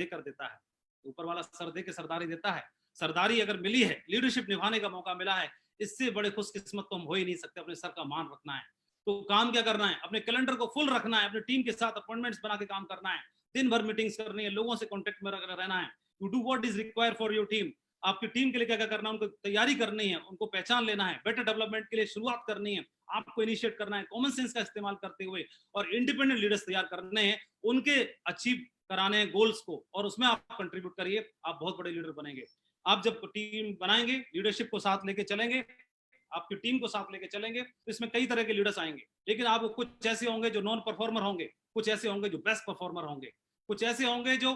कर देता है। ऊपर वाला सर दे के सरदारी देता है। सरदारी अगर मिली है, लीडरशिप निभाने का मौका मिला है, इससे बड़े खुशकिस्मत तो हम हो ही नहीं सकते। अपने सर का मान रखना है। तो काम क्या करना है, अपने कैलेंडर को फुल रखना है, अपने टीम के साथ अपॉइंटमेंट्स बना के काम करना है, दिन भर मीटिंग्स करनी है, लोगों से कांटेक्ट में रहना है। You do what is required for your team. आपकी टीम के लिए क्या क्या करना है, उनको तैयारी करनी है, उनको पहचान लेना है, बेटर डेवलपमेंट के लिए शुरुआत करनी है, आपको इनिशिएट करना है कॉमन सेंस का इस्तेमाल करते हुए, और इंडिपेंडेंट लीडर्स तैयार करने हैं, उनके अचीव कराने हैं गोल्स को, और उसमें आप कंट्रीब्यूट करिए, आप बहुत बड़े लीडर बनेंगे। आप जब टीम बनाएंगे, लीडरशिप को साथ लेके चलेंगे, आपकी टीम को साथ लेके चलेंगे, तो इसमें कई तरह के लीडर्स आएंगे। लेकिन आप कुछ ऐसे होंगे जो नॉन परफॉर्मर होंगे, कुछ ऐसे होंगे जो बेस्ट परफॉर्मर होंगे, कुछ ऐसे होंगे जो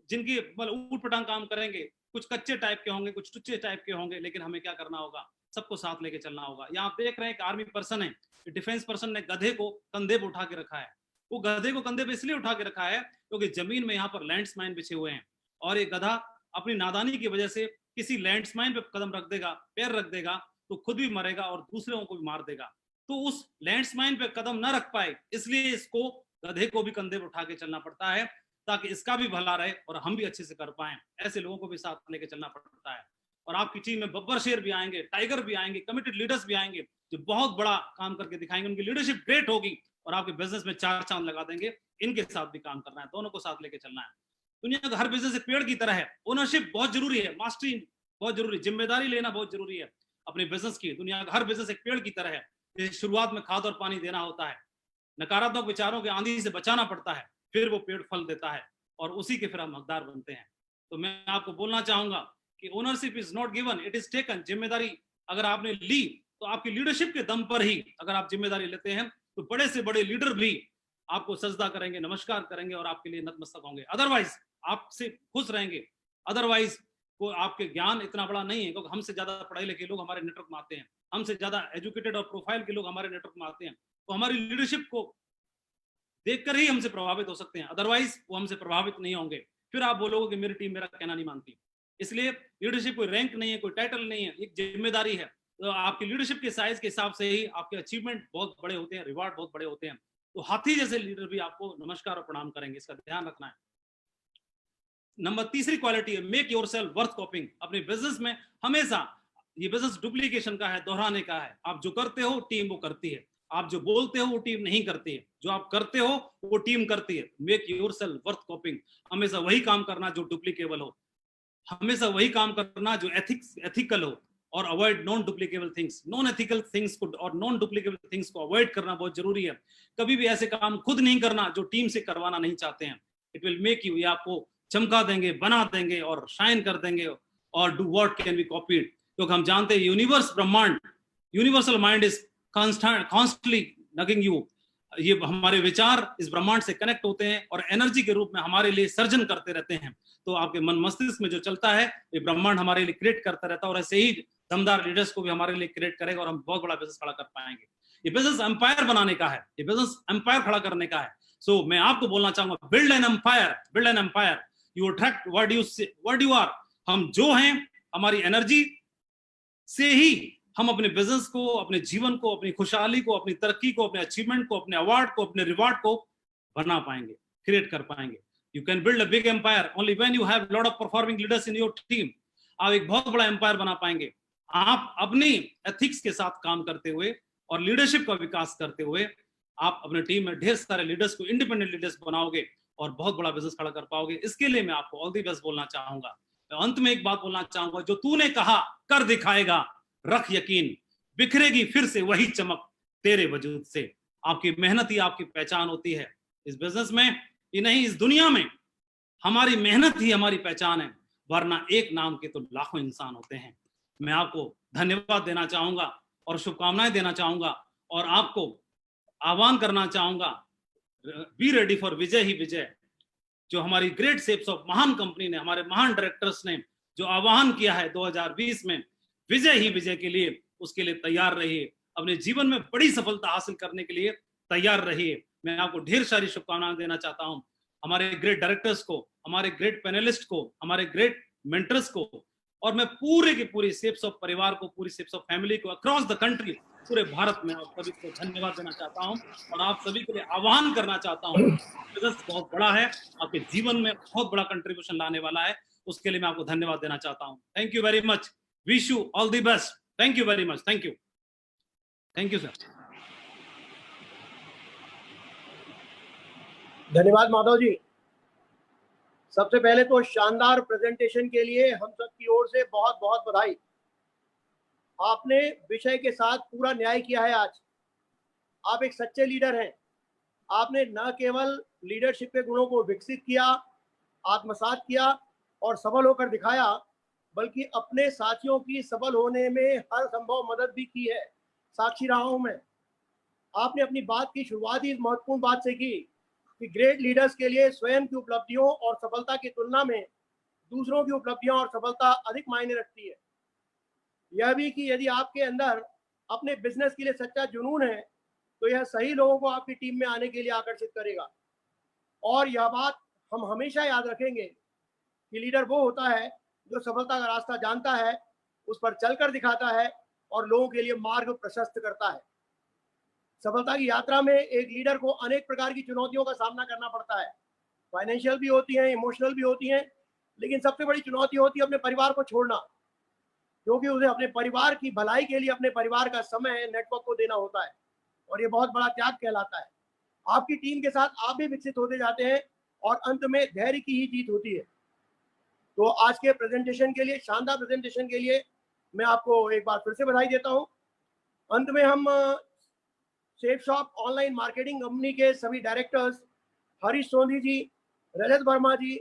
जिनकी ऊट पटांग काम करेंगे, कुछ कच्चे टाइप के होंगे, कुछ टुच्चे टाइप के होंगे। लेकिन हमें क्या करना होगा, सबको साथ लेके चलना होगा। यहाँ आप देख रहे हैं कि आर्मी पर्सन है, डिफेंस पर्सन ने गधे को कंधे पे उठा के रखा है। वो गधे को कंधे पे इसलिए उठा के रखा है क्योंकि जमीन में यहाँ पर लैंड्स माइन बिछे हुए हैं, और ये गधा अपनी नादानी की वजह से किसी लैंडमाइन पे कदम रख देगा, पैर रख देगा, तो खुद भी मरेगा और दूसरों को भी मार देगा। तो उस लैंडमाइन पे कदम ना रख पाए, इसलिए इसको गधे को भी कंधे पर उठा के चलना पड़ता है, ताकि इसका भी भला रहे और हम भी अच्छे से कर पाए। ऐसे लोगों को भी साथ लेके चलना पड़ता है। और आपकी टीम में बब्बर शेर भी आएंगे, टाइगर भी आएंगे, कमिटेड लीडर्स भी आएंगे, जो बहुत बड़ा काम करके दिखाएंगे। उनकी लीडरशिप ग्रेट होगी और आपके बिजनेस में 4 चांद लगा देंगे। इनके साथ भी काम करना है, दोनों को साथ लेके चलना है। दुनिया का हर बिजनेस एक पेड़ की तरह है। ओनरशिप बहुत जरूरी है, मास्टरी बहुत जरूरी, जिम्मेदारी लेना बहुत जरूरी है अपने बिजनेस की। दुनिया का हर बिजनेस एक पेड़ की तरह है। शुरुआत में खाद और पानी देना होता है, नकारात्मक विचारों के आंधी से बचाना पड़ता है, फिर वो पेड़ फल देता है और उसी के फिर हम हकदार बनते हैं। तो मैं आपको बोलना चाहूंगा कि ownership is not given, it is taken. जिम्मेदारी अगर आपने ली तो आपकी लीडरशिप के दम पर ही अगर आप जिम्मेदारी लेते हैं तो बड़े से बड़े लीडर भी आपको सजदा करेंगे, नमस्कार करेंगे और आपके लिए नतमस्तक होंगे। अदरवाइज आपसे खुश रहेंगे। अदरवाइज को आपके ज्ञान इतना बड़ा नहीं है, क्योंकि हमसे ज्यादा पढ़े लिखे लोग हमारे नेटवर्क में आते हैं, हमसे ज्यादा एजुकेटेड और प्रोफाइल के लोग हमारे नेटवर्क में आते हैं। तो हमारी लीडरशिप को देखकर ही हमसे प्रभावित हो सकते हैं, अदरवाइज वो हमसे प्रभावित नहीं होंगे। फिर आप बोलोगे कि मेरी टीम मेरा कहना नहीं मानती। इसलिए लीडरशिप कोई रैंक नहीं है, कोई टाइटल नहीं है, एक जिम्मेदारी है। तो आपकी लीडरशिप के साइज के हिसाब से ही आपके अचीवमेंट बहुत बड़े होते हैं, रिवार्ड बहुत बड़े होते हैं। तो हाथी जैसे लीडर भी आपको नमस्कार और प्रणाम करेंगे, इसका ध्यान रखना है। नंबर तीसरी क्वालिटी है मेक योरसेल्फ वर्थ कॉपिंग। अपने बिजनेस में हमेशा, ये बिजनेस डुप्लीकेशन का है, दोहराने का है। आप जो करते हो टीम वो करती है, आप जो बोलते हो वो टीम नहीं करती है, जो आप करते हो वो टीम करती है। Make yourself worth कॉपिंग। हमेशा वही काम करना जो डुप्लीकेबल हो, हमेशा वही काम करना जो एथिकल हो, और avoid non duplicable things. Non ethical things को और नॉन डुप्लीकेबल थिंग्स को अवॉइड करना बहुत जरूरी है। कभी भी ऐसे काम खुद नहीं करना जो टीम से करवाना नहीं चाहते हैं। इट विल मेक यू, ये आपको चमका देंगे, बना देंगे और शाइन कर देंगे। और do what can be copied, क्योंकि हम जानते हैं यूनिवर्स, ब्रह्मांड, universal mind is constantly nagging you. ये हमारे विचार इस ब्रह्मांड से कनेक्ट होते हैं और एनर्जी के रूप में हमारे लिए सर्जन करते रहते हैं। तो आपके मन मस्तिष्क में जो चलता है ये ब्रह्मांड हमारे लिए क्रिएट करता रहता है, और ऐसे ही दमदार लीडर्स को भी हमारे लिए क्रिएट करेगा और हम बहुत बड़ा बिजनेस खड़ा कर पाएंगे। ये बिजनेस एम्पायर बनाने का है, ये बिजनेस एम्पायर खड़ा करने का है। सो मैं आपको बोलना चाहूंगा, build an empire, build an empire. You attract what you are. हम जो हैं, हमारी एनर्जी से ही हम अपने बिजनेस को, अपने जीवन को, अपनी खुशहाली को, अपनी तरक्की को, अपने अचीवमेंट को, अपने अवार्ड को, अपने रिवार्ड को बना पाएंगे, क्रिएट कर पाएंगे। You can build a big empire only when you have lot of performing leaders in your team. आप एक बहुत बड़ा एम्पायर बना पाएंगे आप अपनी एथिक्स के साथ काम करते हुए और लीडरशिप का विकास करते हुए। आप अपने टीम में ढेर सारे लीडर्स को, इंडिपेंडेंट लीडर्स बनाओगे और बहुत बड़ा बिजनेस खड़ा कर पाओगे। इसके लिए मैं आपको ऑल द बेस्ट बोलना चाहूंगा। अंत में एक बात बोलना चाहूंगा, जो तूने कहा कर दिखाएगा, रख यकीन, बिखरेगी फिर से वही चमक तेरे वजूद से। आपकी मेहनत ही आपकी पहचान होती है। इस बिजनेस में ही नहीं, इस दुनिया में हमारी मेहनत ही हमारी पहचान है, वरना एक नाम के तो लाखों इंसान होते हैं। मैं आपको धन्यवाद देना चाहूंगा और शुभकामनाएं देना चाहूंगा और आपको आह्वान करना चाहूंगा, बी रेडी फॉर विजय ही विजय। जो हमारी ग्रेट शेप्स ऑफ महान कंपनी ने, हमारे महान डायरेक्टर्स ने जो आह्वान किया है 2020 में विजय ही विजय के लिए, उसके लिए तैयार रहिए। अपने जीवन में बड़ी सफलता हासिल करने के लिए तैयार रहिए। मैं आपको ढेर सारी शुभकामनाएं देना चाहता हूं। हमारे ग्रेट डायरेक्टर्स को, हमारे ग्रेट पैनलिस्ट को, हमारे ग्रेट मेंटर्स को, और मैं पूरे के पूरे शेप्स ऑफ परिवार को, पूरी शेप्स ऑफ फैमिली को अक्रॉस द कंट्री, पूरे भारत में आप सभी को धन्यवाद देना चाहता हूं और आप सभी के लिए आह्वान करना चाहता हूं। बिजनेस बहुत बड़ा है, आपके जीवन में बहुत बड़ा कंट्रीब्यूशन लाने वाला है, उसके लिए मैं आपको धन्यवाद देना चाहता हूं। Thank you very much, wish you all the best. Thank you very much, thank you sir. धन्यवाद माधव जी। सबसे पहले तो शानदार प्रेजेंटेशन के लिए हम सब की ओर से बहुत बहुत बधाई। आपने विषय के साथ पूरा न्याय किया है। आज आप एक सच्चे लीडर हैं। आपने न केवल लीडरशिप के गुणों को विकसित किया, आत्मसात किया और सफल होकर दिखाया, बल्कि अपने साथियों की सफल होने में हर संभव मदद भी की है। साक्षी रहा हूं मैं। आपने अपनी बात की शुरुआत ही इस महत्वपूर्ण बात से की कि ग्रेट लीडर्स के लिए स्वयं की उपलब्धियों और सफलता की तुलना में दूसरों की उपलब्धियां और सफलता अधिक मायने रखती है। यह भी कि यदि आपके अंदर अपने बिजनेस के लिए सच्चा जुनून है तो यह सही लोगों को आपकी टीम में आने के लिए आकर्षित करेगा। और यह बात हम हमेशा याद रखेंगे कि लीडर वो होता है जो सफलता का रास्ता जानता है, उस पर चलकर दिखाता है और लोगों के लिए मार्ग प्रशस्त करता है। सफलता की यात्रा में एक लीडर को अनेक प्रकार की चुनौतियों का सामना करना पड़ता है। फाइनेंशियल भी होती हैं, इमोशनल भी होती हैं, लेकिन सबसे बड़ी चुनौती होती है अपने परिवार को छोड़ना, क्योंकि उसे अपने परिवार की भलाई के लिए अपने परिवार का समय नेटवर्क को देना होता है, और ये बहुत बड़ा त्याग कहलाता है। आपकी टीम के साथ आप भी विकसित होते जाते हैं और अंत में धैर्य की ही जीत होती है। तो आज के प्रेजेंटेशन के लिए, शानदार प्रेजेंटेशन के लिए मैं आपको एक बार फिर से बधाई देता हूं। अंत में हम safe shop online marketing company के सभी डायरेक्टर्स हरीश सोंधी जी, रजत वर्मा जी,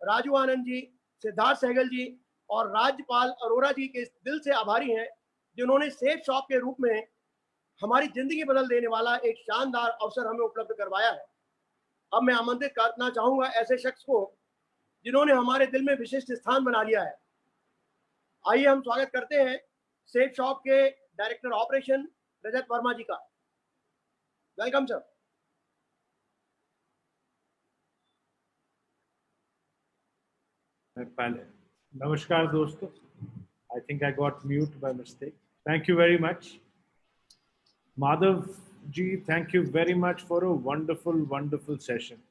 राजू आनंद जी, सिद्धार्थ सहगल जी और राज्यपाल अरोड़ा जी के दिल से आभारी हैं, जिन्होंने सेफ शॉप के रूप में हमारी जिंदगी बदल देने वाला एक शानदार अवसर हमें उपलब्ध करवाया है। अब मैं आमंत्रित करना चाहूंगा ऐसे शख्स को जिन्होंने हमारे दिल में विशिष्ट स्थान बना लिया है। आइए हम स्वागत करते हैं सेफ शॉप के डायरेक्टर ऑपरेशन रजत वर्मा जी का। Welcome sir. Namaskar दोस्तों, I think I got mute by mistake. Thank you very much. Madhav ji, thank you very much for a wonderful, wonderful session.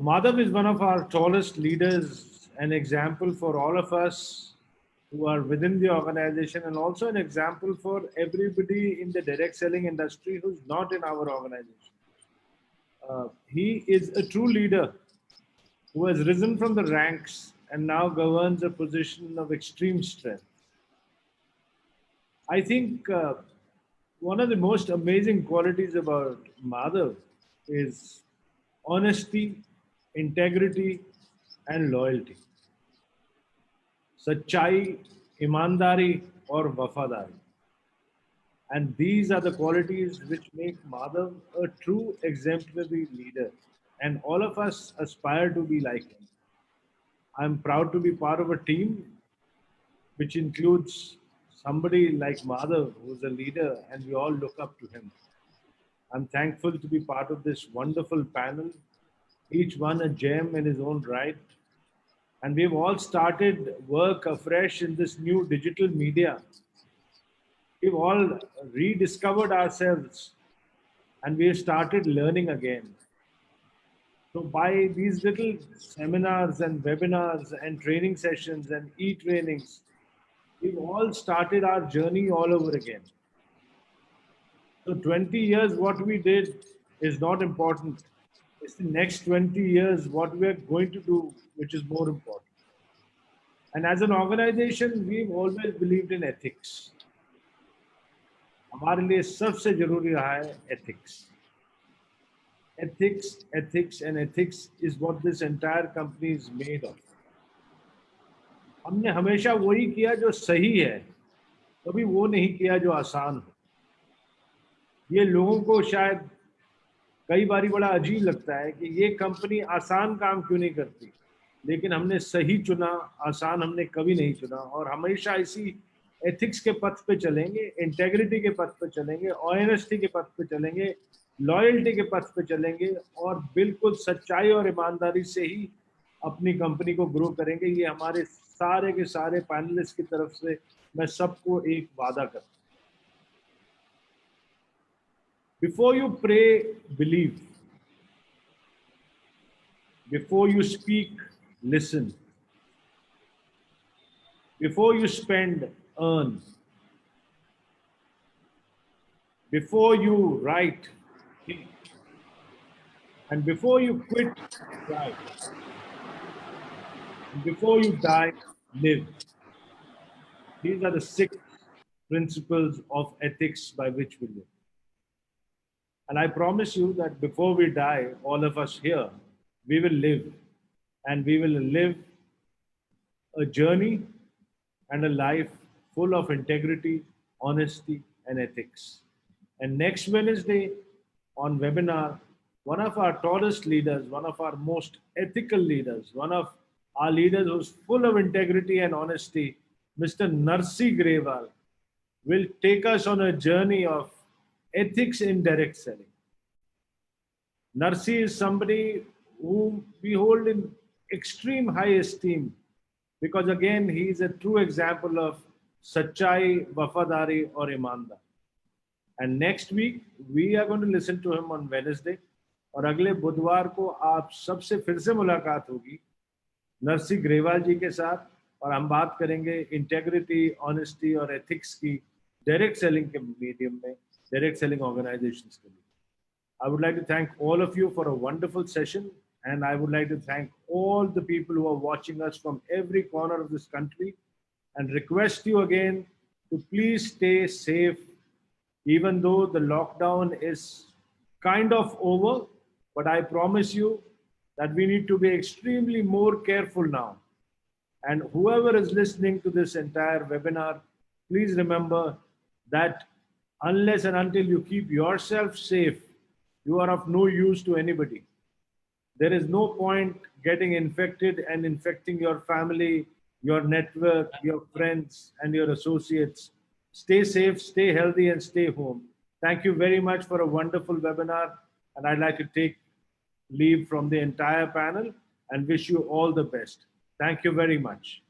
Madhav is one of our tallest leaders, an example for all of us who are within the organization, and also an example for everybody in the direct selling industry who's not in our organization. He is a true leader who has risen from the ranks and now governs a position of extreme strength. I think one of the most amazing qualities about Madhav is honesty, integrity, and loyalty. Sachai, imandari, or wafadari. And these are the qualities which make Madhav a true exemplary leader. And all of us aspire to be like him. I'm proud to be part of a team which includes somebody like Madhav, who's a leader, and we all look up to him. I'm thankful to be part of this wonderful panel, each one a gem in his own right. And we've all started work afresh in this new digital media. We've all rediscovered ourselves and we've started learning again. So by these little seminars and webinars and training sessions and e-trainings, we've all started our journey all over again. So 20 years, what we did is not important. It's the next 20 years, what we're going to do, which is more important. And as an organization, we've always believed in ethics. हमारे लिए सबसे जरूरी रहा है ethics. Ethics, ethics, and ethics is what this entire company is made of. हमने हमेशा वही किया जो सही है, कभी वो नहीं किया जो आसान हो. ये लोगों को शायद कई बारी बड़ा अजीब लगता है कि ये कंपनी आसान काम क्यों नहीं करती, लेकिन हमने सही चुना, आसान हमने कभी नहीं चुना. और हमेशा इसी एथिक्स के पथ पे चलेंगे, इंटेग्रिटी के पथ पे चलेंगे, ऑनेस्टी के पथ पे चलेंगे, लॉयल्टी के पथ पे चलेंगे और बिल्कुल सच्चाई और ईमानदारी से ही अपनी कंपनी को ग्रो करेंगे. ये हमारे सारे के सारे पैनलिस्ट की तरफ से मैं सबको एक वादा करता हूं. Before you pray, believe. Before you speak, listen. Before you spend, earn. Before you write, think. And before you quit, try. And before you die, live. These are the 6 principles of ethics by which we live. And I promise you that before we die, all of us here, we will live. And we will live a journey and a life full of integrity, honesty, and ethics. And next Wednesday on webinar, one of our tallest leaders, one of our most ethical leaders, one of our leaders who's full of integrity and honesty, Mr. Narsi Grewal, will take us on a journey of ethics in direct selling. Narsi is somebody whom we hold in extreme high esteem, because again, he is a true example of Sachai, Wafadari or Imandar. And next week, we are going to listen to him on Wednesday. और अगले बुधवार को आप सबसे फिर से मुलाकात होगी नरसी ग्रेवाल जी के साथ, और हम बात करेंगे इंटेग्रिटी, ऑनेस्टी और एथिक्स की डायरेक्ट सेलिंग के मीडियम में, डायरेक्ट सेलिंग ऑर्गेनाइजेशंस के लिए. I would like to thank all of you for a wonderful session, and I would like to thank all the people who are watching us from every corner of this country, and request you again to please stay safe, even though the lockdown is kind of over. But I promise you that we need to be extremely more careful now. And whoever is listening to this entire webinar, please remember that unless and until you keep yourself safe, you are of no use to anybody. There is no point getting infected and infecting your family, your network, your friends, and your associates. Stay safe, stay healthy, and stay home. Thank you very much for a wonderful webinar. And I'd like to take leave from the entire panel and wish you all the best. Thank you very much.